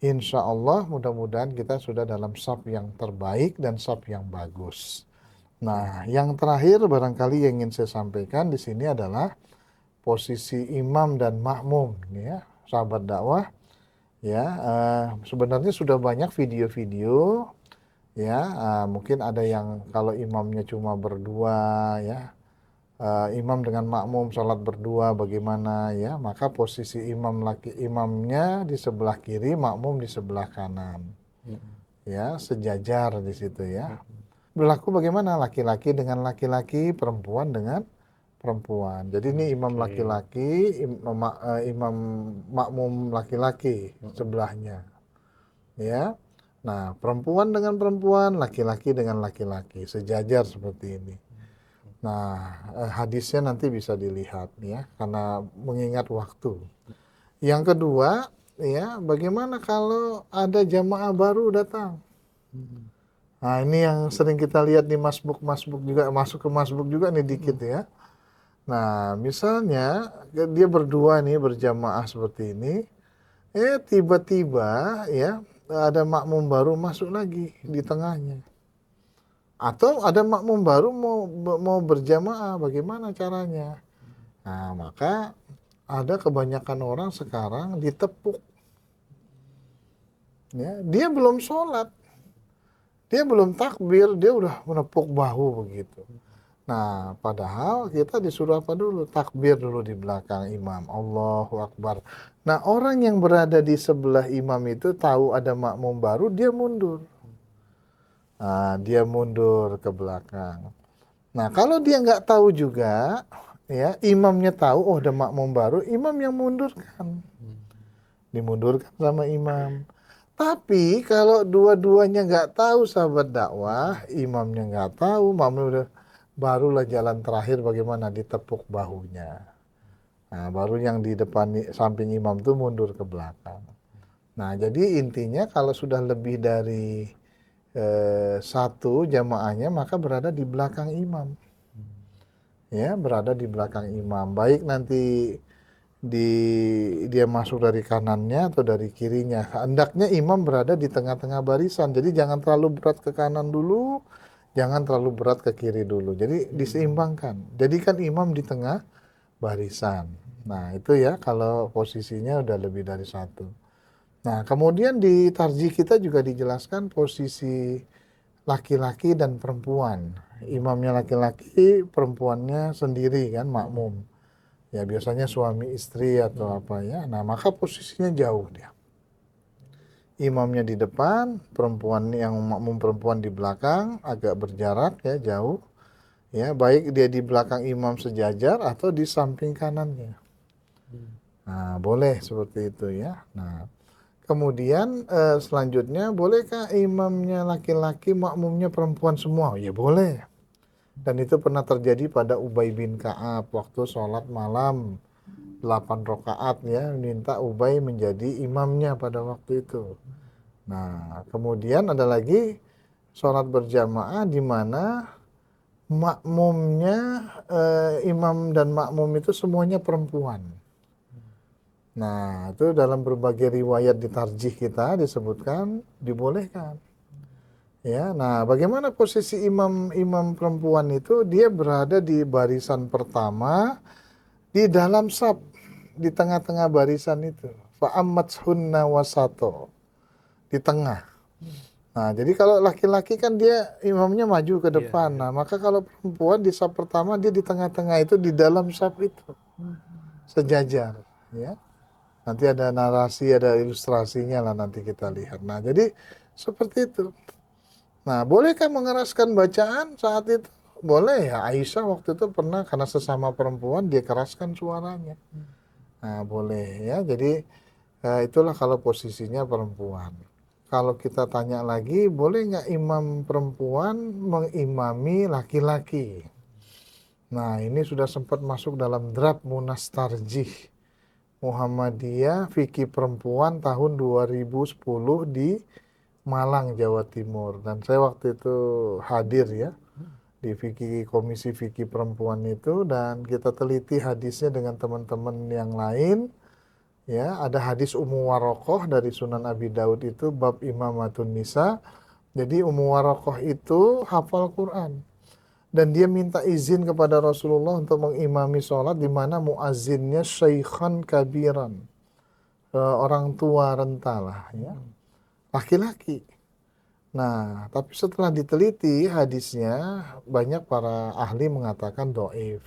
Insya Allah mudah-mudahan kita sudah dalam saf yang terbaik dan saf yang bagus. Nah, yang terakhir barangkali yang ingin saya sampaikan di sini adalah posisi imam dan makmum, ya, sahabat dakwah. Ya, sebenarnya sudah banyak video-video, ya, mungkin ada yang kalau imamnya cuma berdua, ya. Imam dengan makmum sholat berdua bagaimana, ya, maka posisi imamnya di sebelah kiri, makmum di sebelah kanan, ya, sejajar di situ, ya. Berlaku bagaimana laki-laki dengan laki-laki, perempuan dengan perempuan. Jadi ini imam laki-laki, imam makmum laki-laki sebelahnya, ya. Nah, perempuan dengan perempuan, laki-laki dengan laki-laki, sejajar seperti ini. Nah, hadisnya nanti bisa dilihat, ya, karena mengingat waktu. Yang kedua, ya, bagaimana kalau ada jamaah baru datang? Nah, ini yang sering kita lihat di masbuk juga, masuk ke masbuk juga nih dikit, ya. Nah, misalnya dia berdua nih berjamaah seperti ini, tiba-tiba, ya, ada makmum baru masuk lagi di tengahnya. Atau ada makmum baru mau berjamaah, bagaimana caranya? Nah, maka ada kebanyakan orang sekarang ditepuk. Ya, dia belum sholat, dia belum takbir, dia udah menepuk bahu begitu. Nah, padahal kita disuruh apa dulu? Takbir dulu di belakang imam. Allahu Akbar. Nah, orang yang berada di sebelah imam itu tahu ada makmum baru, dia mundur. Nah, dia mundur ke belakang. Nah, kalau dia nggak tahu juga, ya, imamnya tahu, oh ada makmum baru, imam yang mundurkan. Dimundurkan sama imam. Tapi kalau dua-duanya nggak tahu, sahabat dakwah, imamnya nggak tahu, makmum udah, barulah jalan terakhir bagaimana ditepuk bahunya. Nah, baru yang di depan samping imam tuh mundur ke belakang. Nah, jadi intinya kalau sudah lebih dari satu jamaahnya, maka berada di belakang imam, ya, berada di belakang imam. Baik nanti dia masuk dari kanannya atau dari kirinya, hendaknya imam berada di tengah-tengah barisan. Jadi jangan terlalu berat ke kanan dulu, jangan terlalu berat ke kiri dulu. Jadi diseimbangkan. Jadikan imam di tengah barisan. Nah, itu ya kalau posisinya udah lebih dari satu. Nah, kemudian di tarjih kita juga dijelaskan posisi laki-laki dan perempuan. Imamnya laki-laki, perempuannya sendiri kan, makmum. Ya, biasanya suami istri atau apa, ya. Nah, maka posisinya jauh dia. Imamnya di depan, perempuan yang makmum perempuan di belakang, agak berjarak, ya, jauh. Ya, baik dia di belakang imam sejajar atau di samping kanannya. Nah, boleh seperti itu, ya. Nah, kemudian selanjutnya, bolehkah imamnya laki-laki, makmumnya perempuan semua? Ya boleh. Dan itu pernah terjadi pada Ubay bin Ka'ab waktu sholat malam 8 rakaat ya, minta Ubay menjadi imamnya pada waktu itu. Nah, kemudian ada lagi sholat berjamaah di mana makmumnya, imam dan makmum itu semuanya perempuan. Nah, itu dalam berbagai riwayat di tarjih kita disebutkan dibolehkan. Ya, nah bagaimana posisi imam perempuan itu? Dia berada di barisan pertama di dalam saf, di tengah-tengah barisan itu. Fa'ammatshunna wasato, di tengah. Nah, jadi kalau laki-laki kan dia imamnya maju ke depan. Nah, maka kalau perempuan di saf pertama dia di tengah-tengah itu, di dalam saf itu sejajar, ya. Nanti ada narasi, ada ilustrasinya lah nanti kita lihat. Nah, jadi seperti itu. Nah, bolehkah mengeraskan bacaan saat itu? Boleh ya. Aisyah waktu itu pernah karena sesama perempuan dia keraskan suaranya. Nah, boleh ya. Jadi itulah kalau posisinya perempuan. Kalau kita tanya lagi, boleh nggak imam perempuan mengimami laki-laki? Nah, ini sudah sempat masuk dalam draft Munas Tarjih Muhammadiyah Fikih Perempuan tahun 2010 di Malang, Jawa Timur. Dan saya waktu itu hadir ya di Komisi Fikih Perempuan itu, dan kita teliti hadisnya dengan teman-teman yang lain. Ya, ada hadis Ummu Warokoh dari Sunan Abi Daud itu bab Imamatun Nisa. Jadi Ummu Warokoh itu hafal Quran. Dan dia minta izin kepada Rasulullah untuk mengimami sholat di mana muazzinnya syaikhan kabiran. Orang tua renta lah ya. Laki-laki. Nah, tapi setelah diteliti hadisnya, banyak para ahli mengatakan dhaif.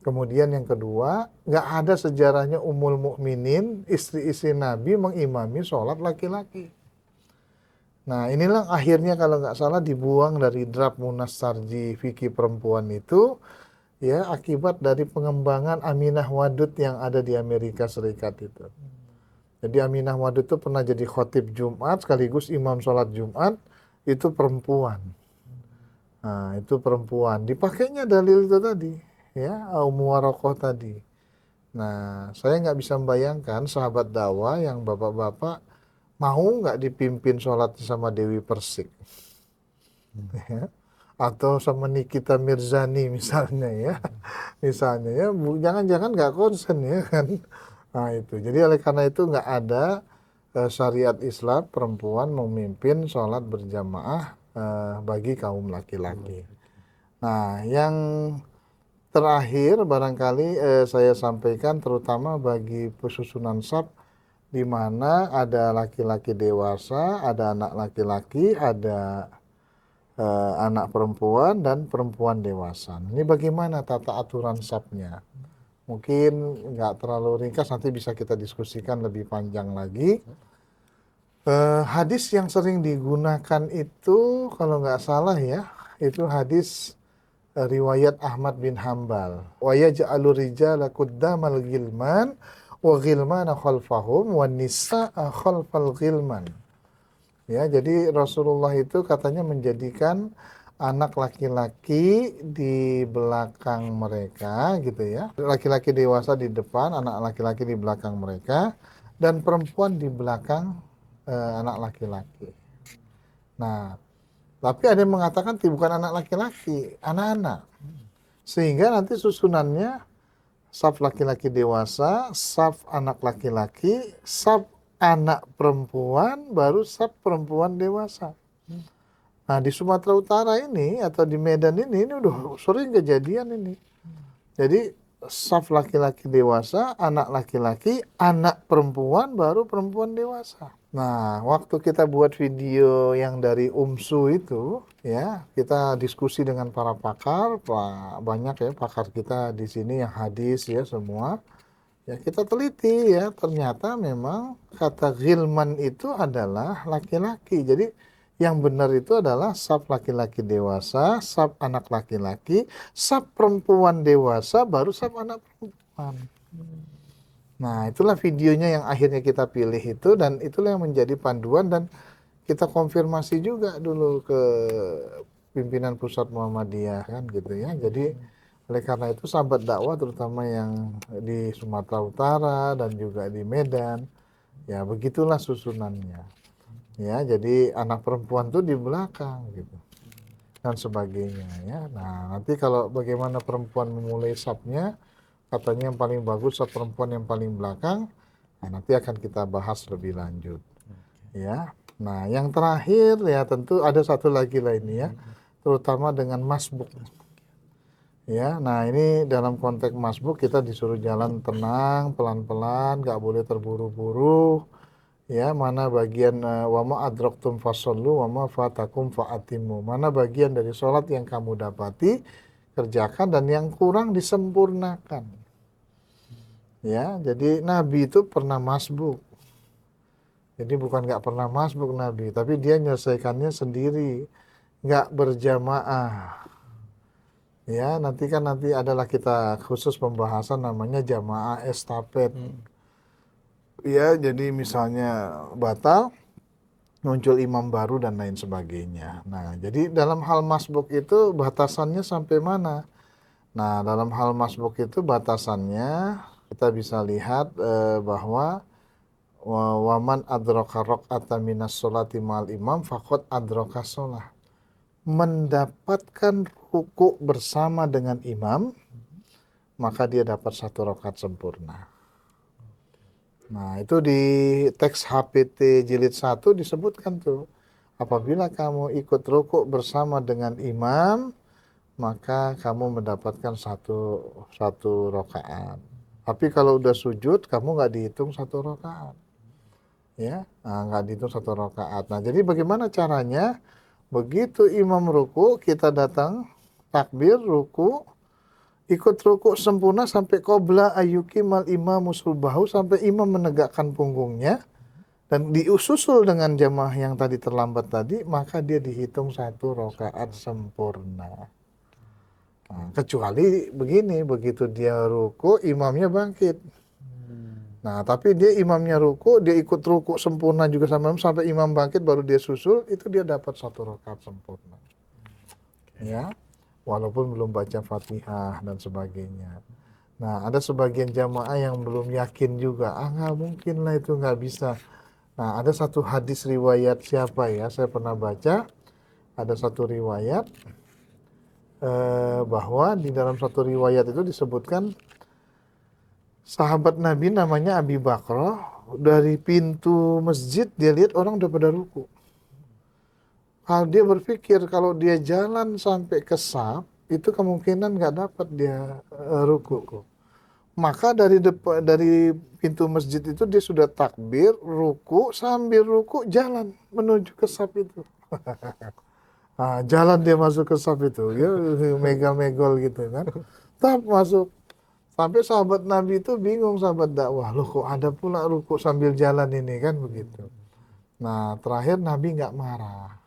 Kemudian yang kedua, nggak ada sejarahnya Ummul Mukminin, istri-istri Nabi mengimami sholat laki-laki. Nah, inilah akhirnya kalau nggak salah dibuang dari draft Munas Tarjih Fikih Perempuan itu, ya akibat dari pengembangan Aminah Wadud yang ada di Amerika Serikat itu. Jadi Aminah Wadud itu pernah jadi khotib Jumat sekaligus imam sholat Jumat, itu perempuan. Nah, itu perempuan. Dipakainya dalil itu tadi, ya, Ummu Warokoh tadi. Nah, saya nggak bisa membayangkan sahabat dakwah yang bapak-bapak mau nggak dipimpin sholat sama Dewi Persik, ya, atau sama Nikita Mirzani misalnya ya, misalnya ya, jangan-jangan nggak konsen ya kan. Nah itu, jadi oleh karena itu nggak ada syariat Islam perempuan memimpin sholat berjamaah bagi kaum laki-laki. Nah yang terakhir barangkali saya sampaikan terutama bagi pesusunan saf di mana ada laki-laki dewasa, ada anak laki-laki, ada anak perempuan dan perempuan dewasa. Ini bagaimana tata aturan safnya? Mungkin nggak terlalu ringkas, nanti bisa kita diskusikan lebih panjang lagi. Hadis yang sering digunakan itu kalau nggak salah ya, itu hadis riwayat Ahmad bin Hambal. Wa yaj'alu rijala quddamal ghilman wa ghilmana khalfahum wa nisaa khalfal ghilman. Ya, jadi Rasulullah itu katanya menjadikan anak laki-laki di belakang mereka gitu ya. Laki-laki dewasa di depan, anak laki-laki di belakang mereka, dan perempuan di belakang anak laki-laki. Nah, tapi ada yang mengatakan bukan anak laki-laki, anak-anak. Sehingga nanti susunannya saf laki-laki dewasa, saf anak laki-laki, saf anak perempuan, baru saf perempuan dewasa. Nah di Sumatera Utara ini atau di Medan ini udah sering kejadian ini. Jadi saf laki-laki dewasa, anak laki-laki, anak perempuan, baru perempuan dewasa. Nah waktu kita buat video yang dari UMSU itu, ya kita diskusi dengan para pakar, banyak ya pakar kita di sini yang hadis ya semua. Ya kita teliti ya, ternyata memang kata ghilman itu adalah laki-laki. Jadi yang benar itu adalah saf laki-laki dewasa, saf anak laki-laki, saf perempuan dewasa, baru saf anak perempuan. Nah itulah videonya yang akhirnya kita pilih itu, dan itulah yang menjadi panduan, dan kita konfirmasi juga dulu ke pimpinan pusat Muhammadiyah kan gitu ya. Jadi Oleh karena itu sahabat dakwah terutama yang di Sumatera Utara dan juga di Medan, ya begitulah susunannya. Ya, jadi anak perempuan tuh di belakang gitu dan sebagainya ya. Nah, nanti kalau bagaimana perempuan memulai sapnya, katanya yang paling bagus sab perempuan yang paling belakang. Nah, nanti akan kita bahas lebih lanjut ya. Nah, yang terakhir ya tentu ada satu lagi lainnya, terutama dengan masbuk. Ya, nah ini dalam konteks masbuk kita disuruh jalan tenang, pelan-pelan, nggak boleh terburu-buru. Ya, mana bagian wama adraktum fasallu wama fatakum faatimu. Mana bagian dari sholat yang kamu dapati, kerjakan, dan yang kurang disempurnakan. Ya, jadi Nabi itu pernah masbuk. Jadi bukan nggak pernah masbuk Nabi, tapi dia menyelesaikannya sendiri, nggak berjamaah. Ya, nanti adalah kita khusus pembahasan namanya jamaah estafet. Ya, jadi misalnya batal, muncul imam baru dan lain sebagainya. Nah, jadi dalam hal masbuk itu batasannya sampai mana? Nah, dalam hal masbuk itu batasannya kita bisa lihat bahwa waman adraka raq'atan minas sholati ma'al imam faqad adraka sholah. Mendapatkan ruku bersama dengan imam, maka dia dapat satu rakaat sempurna. Nah, itu di teks HPT jilid 1 disebutkan tuh. Apabila kamu ikut rukuk bersama dengan imam, maka kamu mendapatkan satu rakaat. Tapi kalau udah sujud, kamu nggak dihitung satu rakaat. Ya, nah, nggak dihitung satu rakaat. Nah, jadi bagaimana caranya? Begitu imam ruku, kita datang, takbir, ruku, ikut ruku sempurna sampai qobla ayyuki mal imam musulbahu, sampai imam menegakkan punggungnya dan diususul dengan jamaah yang tadi terlambat tadi, maka dia dihitung satu rakaat sempurna. Nah, kecuali begini, begitu dia ruku, imamnya bangkit. Nah, tapi dia imamnya ruku, dia ikut ruku sempurna juga sama imam, sampai imam bangkit baru dia susul, itu dia dapat satu rakaat sempurna. Ya, walaupun belum baca Fatihah dan sebagainya. Nah, ada sebagian jamaah yang belum yakin juga, nggak mungkin lah itu nggak bisa. Nah, ada satu hadis riwayat siapa ya, saya pernah baca, ada satu riwayat bahwa di dalam satu riwayat itu disebutkan sahabat Nabi namanya Abi Bakrah, dari pintu masjid dia lihat orang udah pada ruku. Kalau dia berpikir kalau dia jalan sampai ke saf, itu kemungkinan nggak dapat dia ruku. Maka dari pintu masjid itu dia sudah takbir, ruku, sambil ruku jalan menuju ke saf itu. Nah, jalan dia masuk ke saf itu, ya megol-megol gitu kan. Tap masuk. Sampai sahabat Nabi itu bingung, sahabat dakwah, loh kok ada pula ruku sambil jalan ini kan begitu. Nah, terakhir Nabi nggak marah.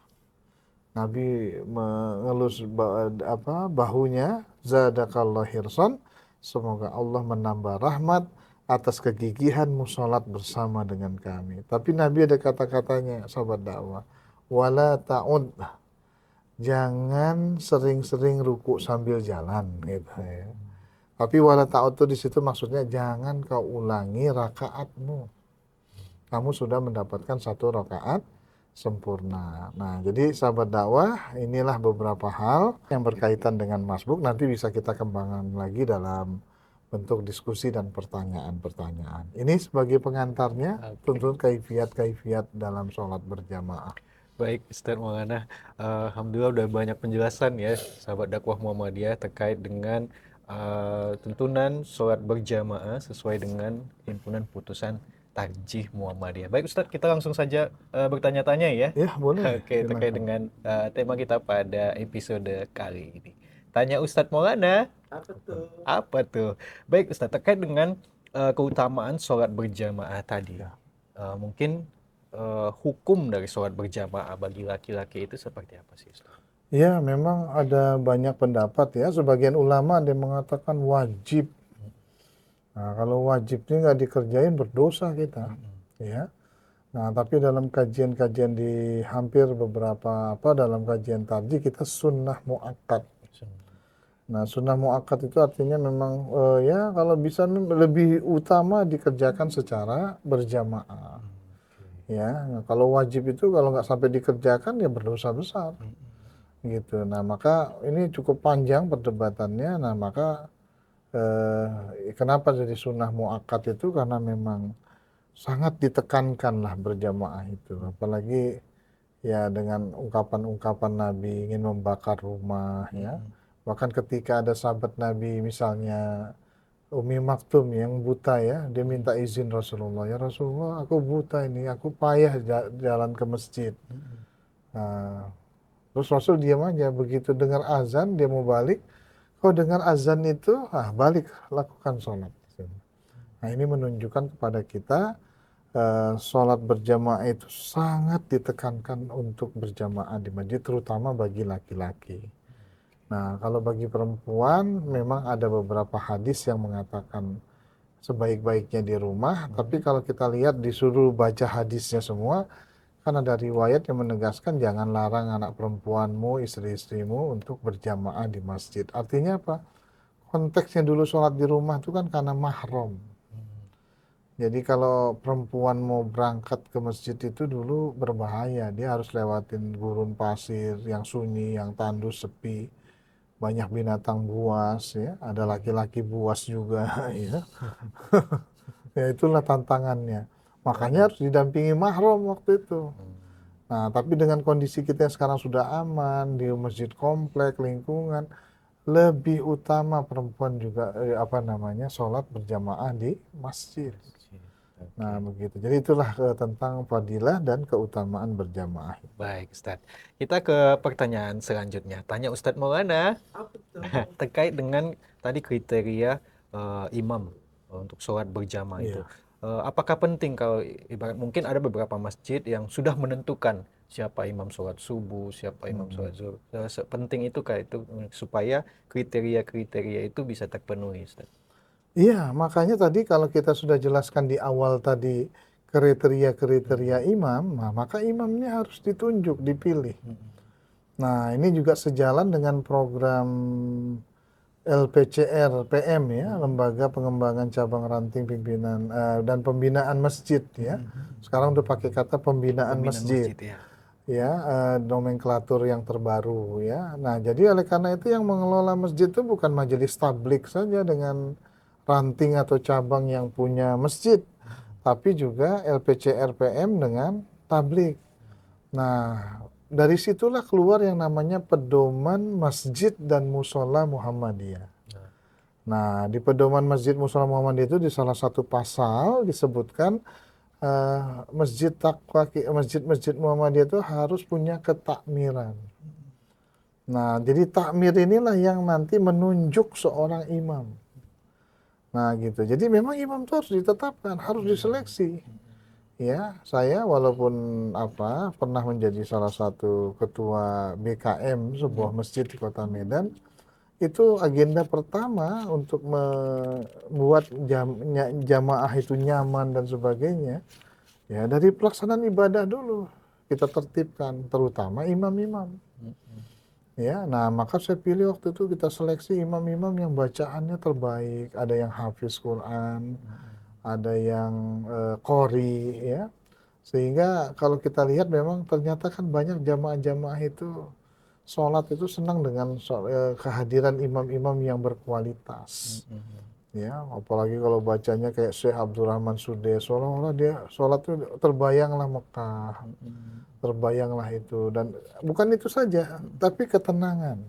Nabi mengelus bahunya, zadakallah hirsan, semoga Allah menambah rahmat atas kegigihanmu sholat bersama dengan kami. Tapi Nabi ada kata-katanya, sahabat dakwah, wala ta'ud, jangan sering-sering ruku sambil jalan gitu ya. Tapi wala ta'ud itu di situ maksudnya jangan kau ulangi rakaatmu. Kamu sudah mendapatkan satu rakaat sempurna. Nah, jadi sahabat dakwah, inilah beberapa hal yang berkaitan dengan masbuk. Nanti bisa kita kembangkan lagi dalam bentuk diskusi dan pertanyaan-pertanyaan. Ini sebagai pengantarnya, tuntun kaifiat-kaifiat dalam sholat berjamaah. Baik, Ustaz Maulana, Alhamdulillah udah banyak penjelasan ya, sahabat dakwah Muhammadiyah terkait dengan tuntunan sholat berjamaah sesuai dengan himpunan putusan Tarjih Muhammadiyah. Baik Ustadz, kita langsung saja bertanya-tanya ya. Ya, boleh. Oke, terkait Silakan. dengan tema kita pada episode kali ini. Tanya Ustadz Maulana. Apa tuh? Apa tuh? Baik Ustadz, terkait dengan keutamaan sholat berjamaah tadi. Ya. Mungkin hukum dari sholat berjamaah bagi laki-laki itu seperti apa sih Ustadz? Ya, memang ada banyak pendapat ya. Sebagian ulama ada yang mengatakan wajib. Nah, kalau wajib ini nggak dikerjain berdosa kita. Ya. Nah, tapi dalam kajian-kajian di hampir beberapa dalam kajian tarjih kita sunnah muakkad. Nah, sunnah muakkad itu artinya memang ya kalau bisa lebih utama dikerjakan secara berjamaah. Ya, nah, kalau wajib itu kalau nggak sampai dikerjakan ya berdosa besar gitu. Nah, maka ini cukup panjang perdebatannya. Nah, maka kenapa jadi sunnah muakkad itu karena memang sangat ditekankan lah berjamaah itu. Apalagi ya dengan ungkapan-ungkapan Nabi ingin membakar rumah ya. Bahkan ketika ada sahabat Nabi misalnya Umi Maktum yang buta ya, dia minta izin Rasulullah, ya Rasulullah aku buta ini, aku payah jalan ke masjid. Nah, terus Rasul diam aja, begitu dengar azan dia mau balik, kok dengar azan itu, balik lakukan sholat. Nah ini menunjukkan kepada kita sholat berjamaah itu sangat ditekankan untuk berjamaah di masjid, terutama bagi laki-laki. Nah, kalau bagi perempuan memang ada beberapa hadis yang mengatakan sebaik-baiknya di rumah, tapi kalau kita lihat disuruh baca hadisnya semua, kan ada riwayat yang menegaskan jangan larang anak perempuanmu, istri-istrimu untuk berjamaah di masjid. Artinya apa? Konteksnya dulu sholat di rumah itu kan karena mahram. Jadi kalau perempuan mau berangkat ke masjid itu dulu berbahaya. Dia harus lewatin gurun pasir yang sunyi, yang tandus, sepi. Banyak binatang buas ya. Ada laki-laki buas juga ya. Ya itulah tantangannya. Makanya harus didampingi mahram waktu itu. Nah, tapi dengan kondisi kita yang sekarang sudah aman di masjid komplek, lingkungan, lebih utama perempuan juga sholat berjamaah di masjid. Nah, begitu. Jadi itulah tentang fadilah dan keutamaan berjamaah. Baik, Ustadz. Kita ke pertanyaan selanjutnya. Tanya Ustadz Maulana terkait dengan tadi kriteria imam untuk sholat berjamaah itu. Iya. Apakah penting kalau ibarat mungkin ada beberapa masjid yang sudah menentukan siapa imam sholat subuh, siapa imam sholat zuhur. Penting itu kah itu supaya kriteria-kriteria itu bisa terpenuhi, Ustadz? Iya, makanya tadi kalau kita sudah jelaskan di awal tadi kriteria-kriteria imam, nah, maka imamnya harus ditunjuk, dipilih. Nah, ini juga sejalan dengan program LPCR PM ya, Lembaga Pengembangan Cabang Ranting Pimpinan dan Pembinaan Masjid ya. Sekarang udah pakai kata pembinaan masjid. Ya. Ya, nomenklatur yang terbaru ya. Nah, jadi oleh karena itu yang mengelola masjid itu bukan majelis tablik saja dengan ranting atau cabang yang punya masjid, tapi juga LPCR PM dengan tablik. Nah, dari situlah keluar yang namanya Pedoman Masjid dan Musola Muhammadiyah. Nah, di Pedoman Masjid Musola Muhammadiyah itu di salah satu pasal disebutkan masjid-masjid Muhammadiyah itu harus punya ketakmiran. Nah, jadi takmir inilah yang nanti menunjuk seorang imam. Nah, gitu. Jadi memang imam itu harus ditetapkan, harus diseleksi. Ya, saya walaupun pernah menjadi salah satu ketua BKM sebuah masjid di Kota Medan, itu agenda pertama untuk membuat jamaah itu nyaman dan sebagainya. Ya, dari pelaksanaan ibadah dulu kita tertibkan, terutama imam-imam. Ya, nah maka saya pilih waktu itu kita seleksi imam-imam yang bacaannya terbaik, ada yang hafiz Quran, ada yang qori, ya. Sehingga kalau kita lihat memang ternyata kan banyak jamaah-jamaah itu sholat itu senang dengan kehadiran imam-imam yang berkualitas. Ya, apalagi kalau bacanya kayak Syekh Abdurrahman Sude, seolah-olah dia sholat itu terbayanglah Mekah, terbayanglah itu. Dan bukan itu saja, tapi ketenangan.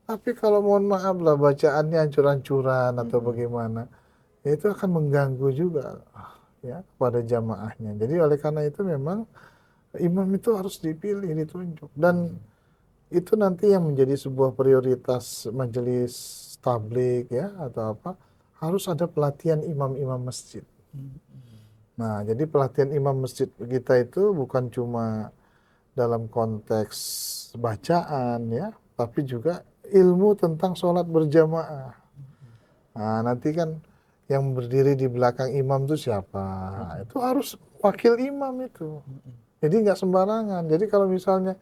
Tapi kalau mohon maaf lah bacaannya ancur-ancuran atau bagaimana, ya itu akan mengganggu juga ya kepada jamaahnya. Jadi oleh karena itu memang imam itu harus dipilih, ditunjuk. Dan itu nanti yang menjadi sebuah prioritas majelis tablik ya atau apa, harus ada pelatihan imam-imam masjid. Nah, jadi pelatihan imam masjid kita itu bukan cuma dalam konteks bacaan ya, tapi juga ilmu tentang sholat berjamaah. Nah, nanti kan yang berdiri di belakang imam itu siapa? Itu harus wakil imam itu. Jadi nggak sembarangan. Jadi kalau misalnya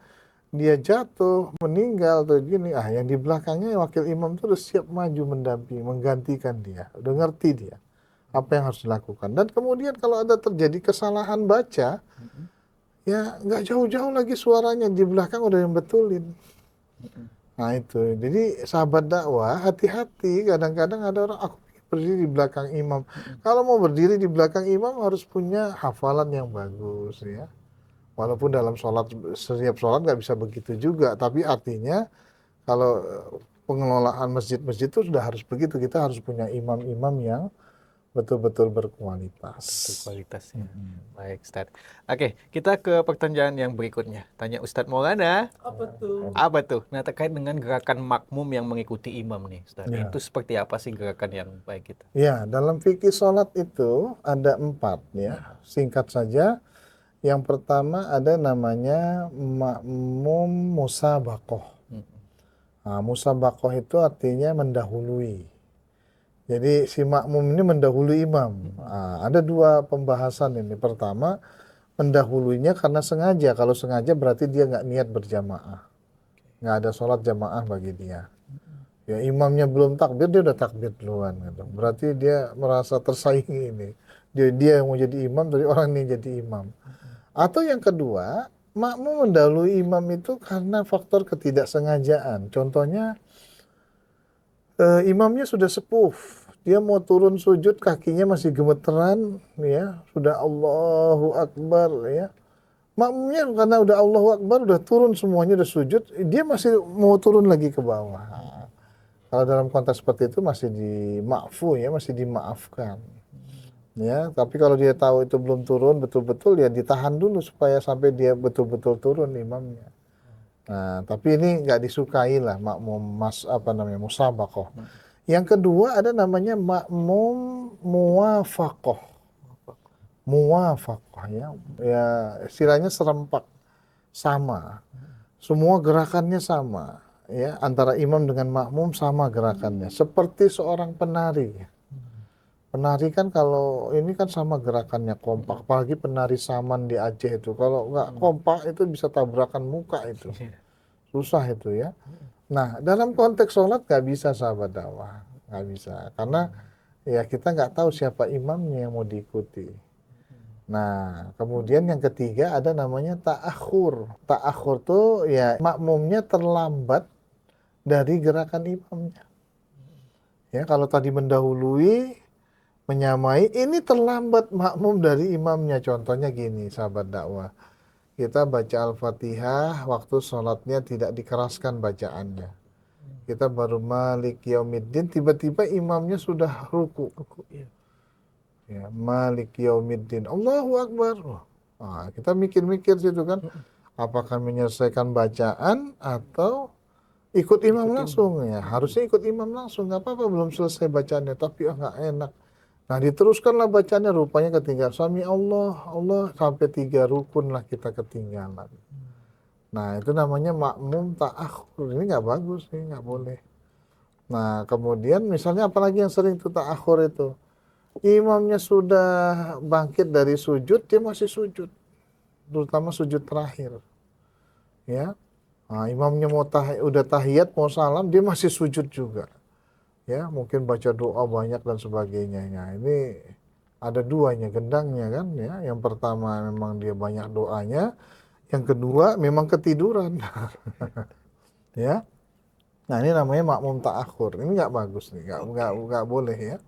dia jatuh, meninggal atau gini, yang di belakangnya wakil imam itu udah siap maju mendampingi, menggantikan dia, udah ngerti dia apa yang harus dilakukan. Dan kemudian kalau ada terjadi kesalahan baca, ya nggak jauh-jauh lagi suaranya di belakang udah yang betulin. Nah itu, jadi sahabat dakwah hati-hati, kadang-kadang ada orang aku berdiri di belakang imam. Kalau mau berdiri di belakang imam harus punya hafalan yang bagus ya. Walaupun dalam sholat, setiap sholat nggak bisa begitu juga, tapi artinya kalau pengelolaan masjid-masjid itu sudah harus begitu, kita harus punya imam-imam yang betul-betul berkualitas. Berkualitas ya. Baik, Ustaz. Oke, kita ke pertanyaan yang berikutnya. Tanya Ustadz Maulana. Apa tuh? Nah, terkait dengan gerakan makmum yang mengikuti imam nih, Ustaz. Ya. Itu seperti apa sih gerakan yang baik itu? Ya, dalam fikih sholat itu ada 4 ya. Singkat saja, yang pertama ada namanya makmum musabakoh. Nah, musabakoh itu artinya mendahului. Jadi si makmum ini mendahului imam. Nah, ada 2 pembahasan ini. Pertama, mendahuluinya karena sengaja. Kalau sengaja berarti dia nggak niat berjamaah. Nggak ada sholat jamaah bagi dia. Ya imamnya belum takbir, dia udah takbir duluan gitu. Berarti dia merasa tersaingi ini. Dia yang mau jadi imam, dari orang ini jadi imam. Atau yang kedua, makmum mendahului imam itu karena faktor ketidaksengajaan. Contohnya, imamnya sudah sepuh, dia mau turun sujud, kakinya masih gemeteran, ya, sudah Allahu Akbar, ya. Makmumnya karena udah Allahu Akbar, udah turun semuanya, udah sujud, dia masih mau turun lagi ke bawah. Kalau dalam konteks seperti itu masih dimakfu, ya, masih dimaafkan. Ya, tapi kalau dia tahu itu belum turun betul-betul, ya ditahan dulu supaya sampai dia betul-betul turun imamnya. Nah, tapi ini nggak disukai lah makmum musabakoh. Yang kedua ada namanya makmum muwafaqah. Muwafaqah ya, ya istilahnya serempak, sama. Semua gerakannya sama, ya, antara imam dengan makmum sama gerakannya. Seperti seorang penari. Penari kan kalau ini kan sama gerakannya, kompak. Apalagi penari Saman di Aceh itu. Kalau nggak kompak itu bisa tabrakan muka itu. Susah itu ya. Nah, dalam konteks sholat nggak bisa sahabat dakwah. Nggak bisa. Karena ya kita nggak tahu siapa imamnya yang mau diikuti. Nah, kemudian yang ketiga ada namanya ta'akhur. Ta'akhur tuh ya makmumnya terlambat dari gerakan imamnya. Ya, kalau tadi mendahului, menyamai, ini terlambat makmum dari imamnya. Contohnya gini, sahabat dakwah. Kita baca Al-Fatihah, waktu sholatnya tidak dikeraskan bacaannya. Kita baru Malik Yaumiddin, tiba-tiba imamnya sudah ruku. Ya, Malik Yaumiddin, Allahu Akbar. Nah, kita mikir-mikir situ kan, apakah menyelesaikan bacaan atau ikut imam langsung ya? Harusnya ikut imam langsung, nggak apa-apa belum selesai bacaannya, tapi nggak enak. Nah diteruskanlah bacanya, rupanya ketinggalan. Sami Allah sampai 3 rukun lah kita ketinggalan. Nah itu namanya makmum ta'akhur. Ini nggak bagus, ini nggak boleh. Nah kemudian misalnya apalagi yang sering tuh ta'akhur itu. Imamnya sudah bangkit dari sujud, dia masih sujud. Terutama sujud terakhir. Ya, nah, imamnya udah tahiyat, mau salam, dia masih sujud juga. Ya, mungkin baca doa banyak dan sebagainya. Nah, ini ada 2-nya, gendangnya kan ya. Yang pertama memang dia banyak doanya, yang kedua memang ketiduran. Ya. Nah, ini namanya makmum ta'akhur. Ini nggak bagus nih, nggak boleh ya.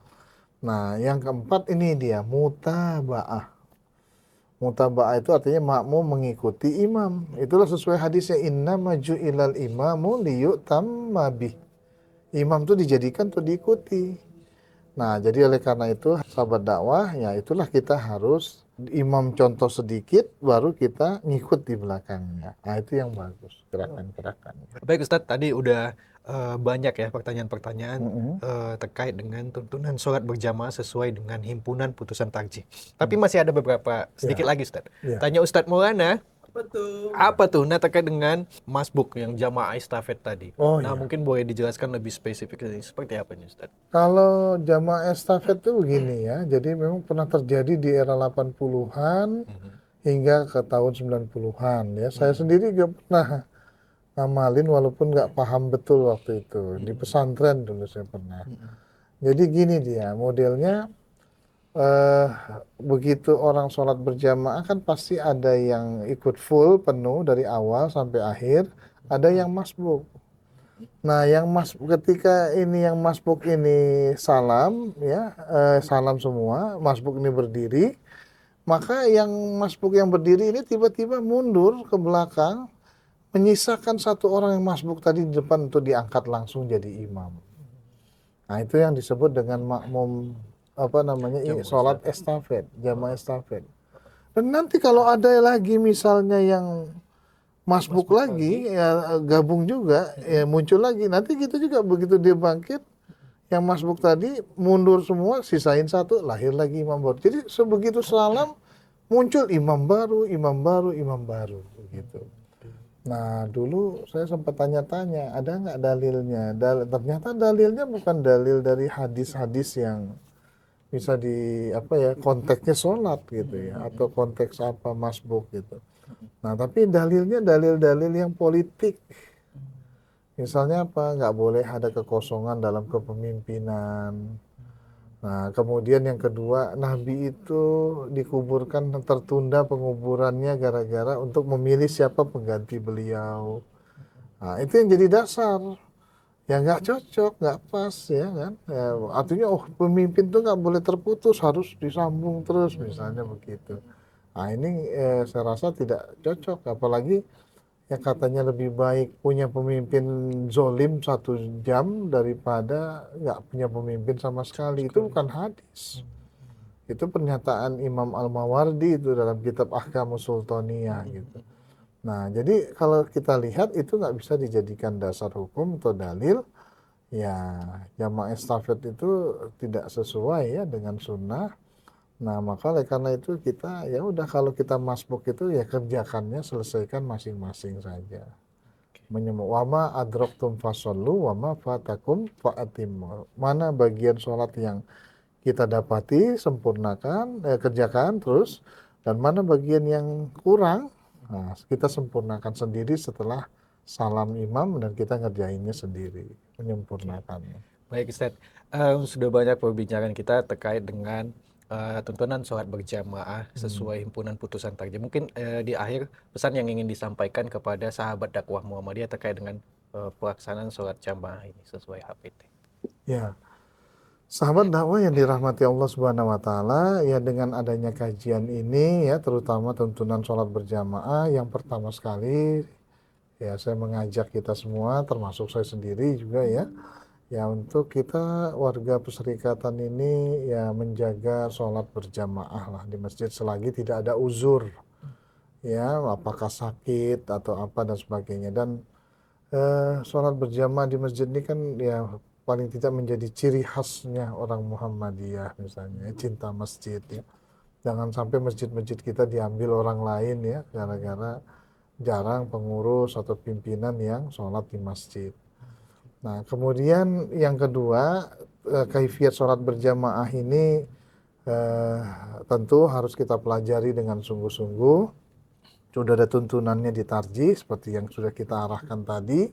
Nah, yang keempat ini dia mutaba'ah. Mutaba'ah itu artinya makmum mengikuti imam. Itulah sesuai hadisnya, innama ju'ilal imamu liyu'tamma bih. Imam itu dijadikan untuk diikuti. Nah, jadi oleh karena itu, sahabat dakwah, ya itulah kita harus imam contoh sedikit, baru kita ngikut di belakangnya. Nah, itu yang bagus, gerakan-gerakannya. Baik Ustadz, tadi udah banyak ya pertanyaan-pertanyaan terkait dengan tuntunan sholat berjamaah sesuai dengan himpunan putusan tarjih. Tapi masih ada beberapa sedikit lagi Ustadz. Tanya Ustadz Maulana. Apa tuh? Nah terkait dengan masbuk yang jamaah estafet tadi. Nah mungkin boleh dijelaskan lebih spesifik seperti apa nih Ustaz? Kalau jamaah estafet itu begini ya. Jadi memang pernah terjadi di era 80-an hingga ke tahun 90-an ya. Saya sendiri juga pernah ngamalin walaupun nggak paham betul waktu itu. Di pesantren dulu saya pernah. Jadi gini dia, modelnya eh, begitu orang sholat berjamaah kan pasti ada yang ikut full penuh dari awal sampai akhir, ada yang masbuk. Nah, ketika ini yang masbuk ini salam ya, salam semua, masbuk ini berdiri, maka yang masbuk yang berdiri ini tiba-tiba mundur ke belakang, menyisakan satu orang yang masbuk tadi di depan untuk diangkat langsung jadi imam. Nah, itu yang disebut dengan makmum apa namanya sholat estafet, jamaah estafet. Dan nanti kalau ada lagi misalnya yang masbuk lagi, ya gabung juga, ya muncul lagi. Nanti gitu juga begitu dia bangkit, yang masbuk tadi mundur semua, sisain satu, lahir lagi imam baru. Jadi sebegitu salam muncul imam baru, imam baru, imam baru, begitu. Nah, dulu saya sempat tanya-tanya, ada nggak dalilnya? Ternyata dalilnya bukan dalil dari hadis-hadis yang bisa di apa ya konteksnya sholat gitu ya, atau konteks apa masbuk gitu. Nah, tapi dalilnya dalil-dalil yang politik. Misalnya apa? Nggak boleh ada kekosongan dalam kepemimpinan. Nah, kemudian yang kedua, Nabi itu dikuburkan tertunda penguburannya gara-gara untuk memilih siapa pengganti beliau. Nah, itu yang jadi dasar. Ya nggak cocok, nggak pas ya kan. Ya, artinya, oh pemimpin tuh nggak boleh terputus, harus disambung terus misalnya begitu. Nah, ini saya rasa tidak cocok, apalagi yang katanya lebih baik punya pemimpin zolim 1 jam daripada nggak punya pemimpin sama sekali. Itu bukan hadis. Itu pernyataan Imam Al-Mawardi itu dalam kitab Ahkamus Sultaniyah gitu. Nah, jadi kalau kita lihat itu nggak bisa dijadikan dasar hukum atau dalil. Ya, jamaah estafet itu tidak sesuai ya dengan sunnah. Nah, maka oleh karena itu kita ya udah kalau kita masbuk itu ya kerjakannya selesaikan masing-masing saja. Wama adroktum fasollu wama fatakum fa'atimmu. Mana bagian sholat yang kita dapati sempurnakan, kerjakan terus, dan mana bagian yang kurang, nah, kita sempurnakan sendiri setelah salam imam dan kita ngerjainnya sendiri, menyempurnakannya. Baik Ustaz, sudah banyak perbincangan kita terkait dengan tuntunan sholat berjamaah sesuai himpunan putusan tarjih. Mungkin di akhir pesan yang ingin disampaikan kepada sahabat dakwah Muhammadiyah terkait dengan pelaksanaan sholat jamaah ini sesuai HPT. Ya, sahabat dakwah yang dirahmati Allah Subhanahu wa taala, ya dengan adanya kajian ini ya terutama tuntunan sholat berjamaah, yang pertama sekali ya saya mengajak kita semua termasuk saya sendiri juga ya untuk kita warga perserikatan ini ya menjaga sholat berjamaah lah di masjid selagi tidak ada uzur ya, apakah sakit atau apa dan sebagainya. Dan sholat berjamaah di masjid ini kan ya paling tidak menjadi ciri khasnya orang Muhammadiyah misalnya, cinta masjid ya. Jangan sampai masjid-masjid kita diambil orang lain ya gara-gara jarang pengurus atau pimpinan yang sholat di masjid. Nah, kemudian yang kedua, kaifiat sholat berjamaah ini eh, tentu harus kita pelajari dengan sungguh-sungguh. Sudah ada tuntunannya di tarjih seperti yang sudah kita arahkan tadi.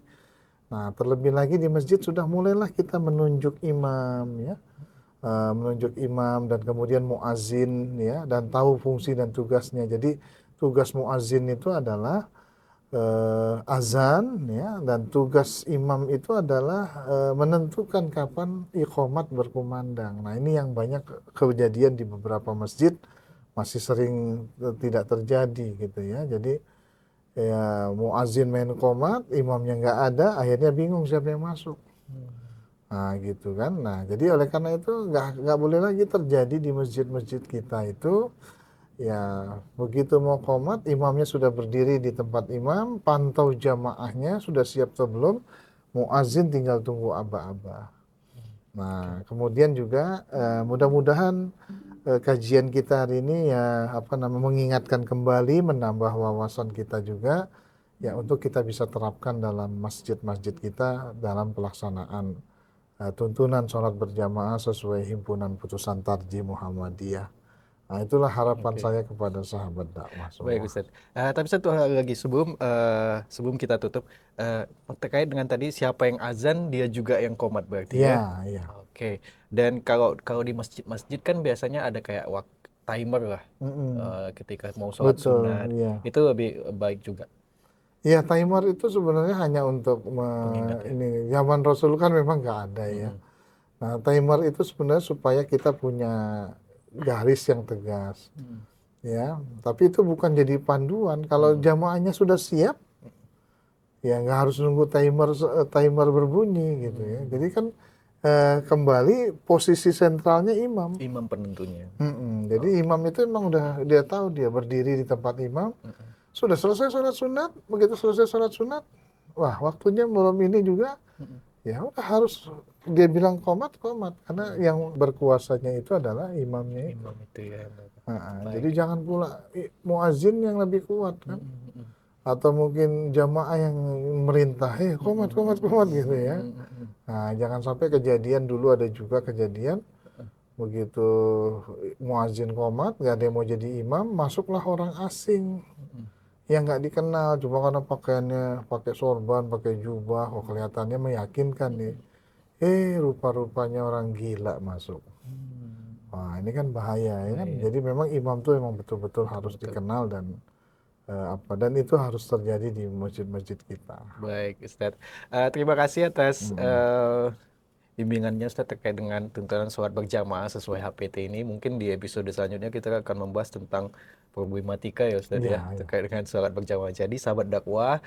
Nah, terlebih lagi di masjid sudah mulailah kita menunjuk imam ya. Menunjuk imam dan kemudian muazin ya, dan tahu fungsi dan tugasnya. Jadi tugas muazin itu adalah azan ya, dan tugas imam itu adalah menentukan kapan iqamat berkumandang. Nah, ini yang banyak kejadian di beberapa masjid masih sering tidak terjadi gitu ya. Jadi ya muazin main qomat, imamnya nggak ada, akhirnya bingung siapa yang masuk. Nah, gitu kan. Nah, jadi oleh karena itu nggak boleh lagi terjadi di masjid-masjid kita itu. Ya, begitu mau qomat, imamnya sudah berdiri di tempat imam, pantau jamaahnya sudah siap atau belum, muazin tinggal tunggu aba-aba. Nah, kemudian juga mudah-mudahan kajian kita hari ini ya apa namanya mengingatkan kembali, menambah wawasan kita juga ya untuk kita bisa terapkan dalam masjid-masjid kita dalam pelaksanaan tuntunan sholat berjamaah sesuai himpunan putusan tarjih Muhammadiyah. Nah, itulah harapan Oke. saya kepada sahabat dakwah Baik semua. Ustadz. Tapi satu hal lagi sebelum kita tutup, terkait dengan tadi siapa yang azan dia juga yang qomat berarti ya. Ya, ya. Oke. Dan kalau kalau di masjid-masjid kan biasanya ada kayak timer lah, Mm-mm. ketika mau sholat Betul, sunat ya. itu lebih baik juga Ya, timer itu sebenarnya hanya untuk pengingat ya. ini zaman Rasul kan memang nggak ada ya. Mm-mm. Nah, timer itu sebenarnya supaya kita punya garis yang tegas, Mm. ya. Tapi itu bukan jadi panduan. Kalau Mm. jamaahnya sudah siap, ya nggak harus nunggu timer berbunyi gitu ya. Mm. Jadi kan kembali posisi sentralnya imam. Imam penentunya. Jadi Oke. imam itu memang udah dia tahu dia berdiri di tempat imam. Mm-mm. Sudah selesai sholat sunat, begitu selesai sholat sunat, wah waktunya belum ini juga, Mm-mm. ya udah harus dia bilang komat karena yang berkuasanya itu adalah imamnya itu. Imam itu ya. Jadi Baik. jangan pula muazin yang lebih kuat kan, Mm-mm. atau mungkin jamaah yang merintah, komat gitu ya. Mm-mm. Nah, jangan sampai kejadian dulu ada juga kejadian begitu muazin komat, nggak ada yang mau jadi imam, masuklah orang asing Mm-mm. yang nggak dikenal cuma karena pakaiannya pakai sorban, pakai jubah, oh kelihatannya meyakinkan nih. Rupa-rupanya orang gila masuk. Hmm. Wah, ini kan bahaya ya kan. Baik. Jadi memang imam tuh memang betul-betul harus Betul-betul. dikenal dan dan itu harus terjadi di masjid-masjid kita. Baik, Ustadz. Terima kasih atas Mm-mm. bimbingannya Ustadz terkait dengan tuntunan sholat berjamaah sesuai HPT ini. Mungkin di episode selanjutnya kita akan membahas tentang problematika ya Ustadz Iya, ya iya. terkait dengan sholat berjamaah. Jadi sahabat dakwah,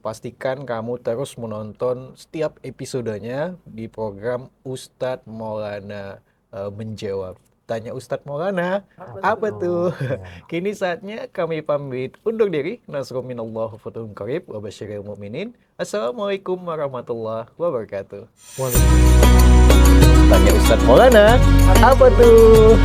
pastikan kamu terus menonton setiap episodenya di program Ustadz Maulana Menjawab. Tanya Ustadz Maulana, apa tuh? Oh, ya. Kini saatnya kami pamit undur diri. Nasrul minallah wa fathun qarib wa basyiril mu'minin. Assalamualaikum warahmatullahi wabarakatuh. Waalaikumsalam. Tanya Ustadz Maulana, apa tuh?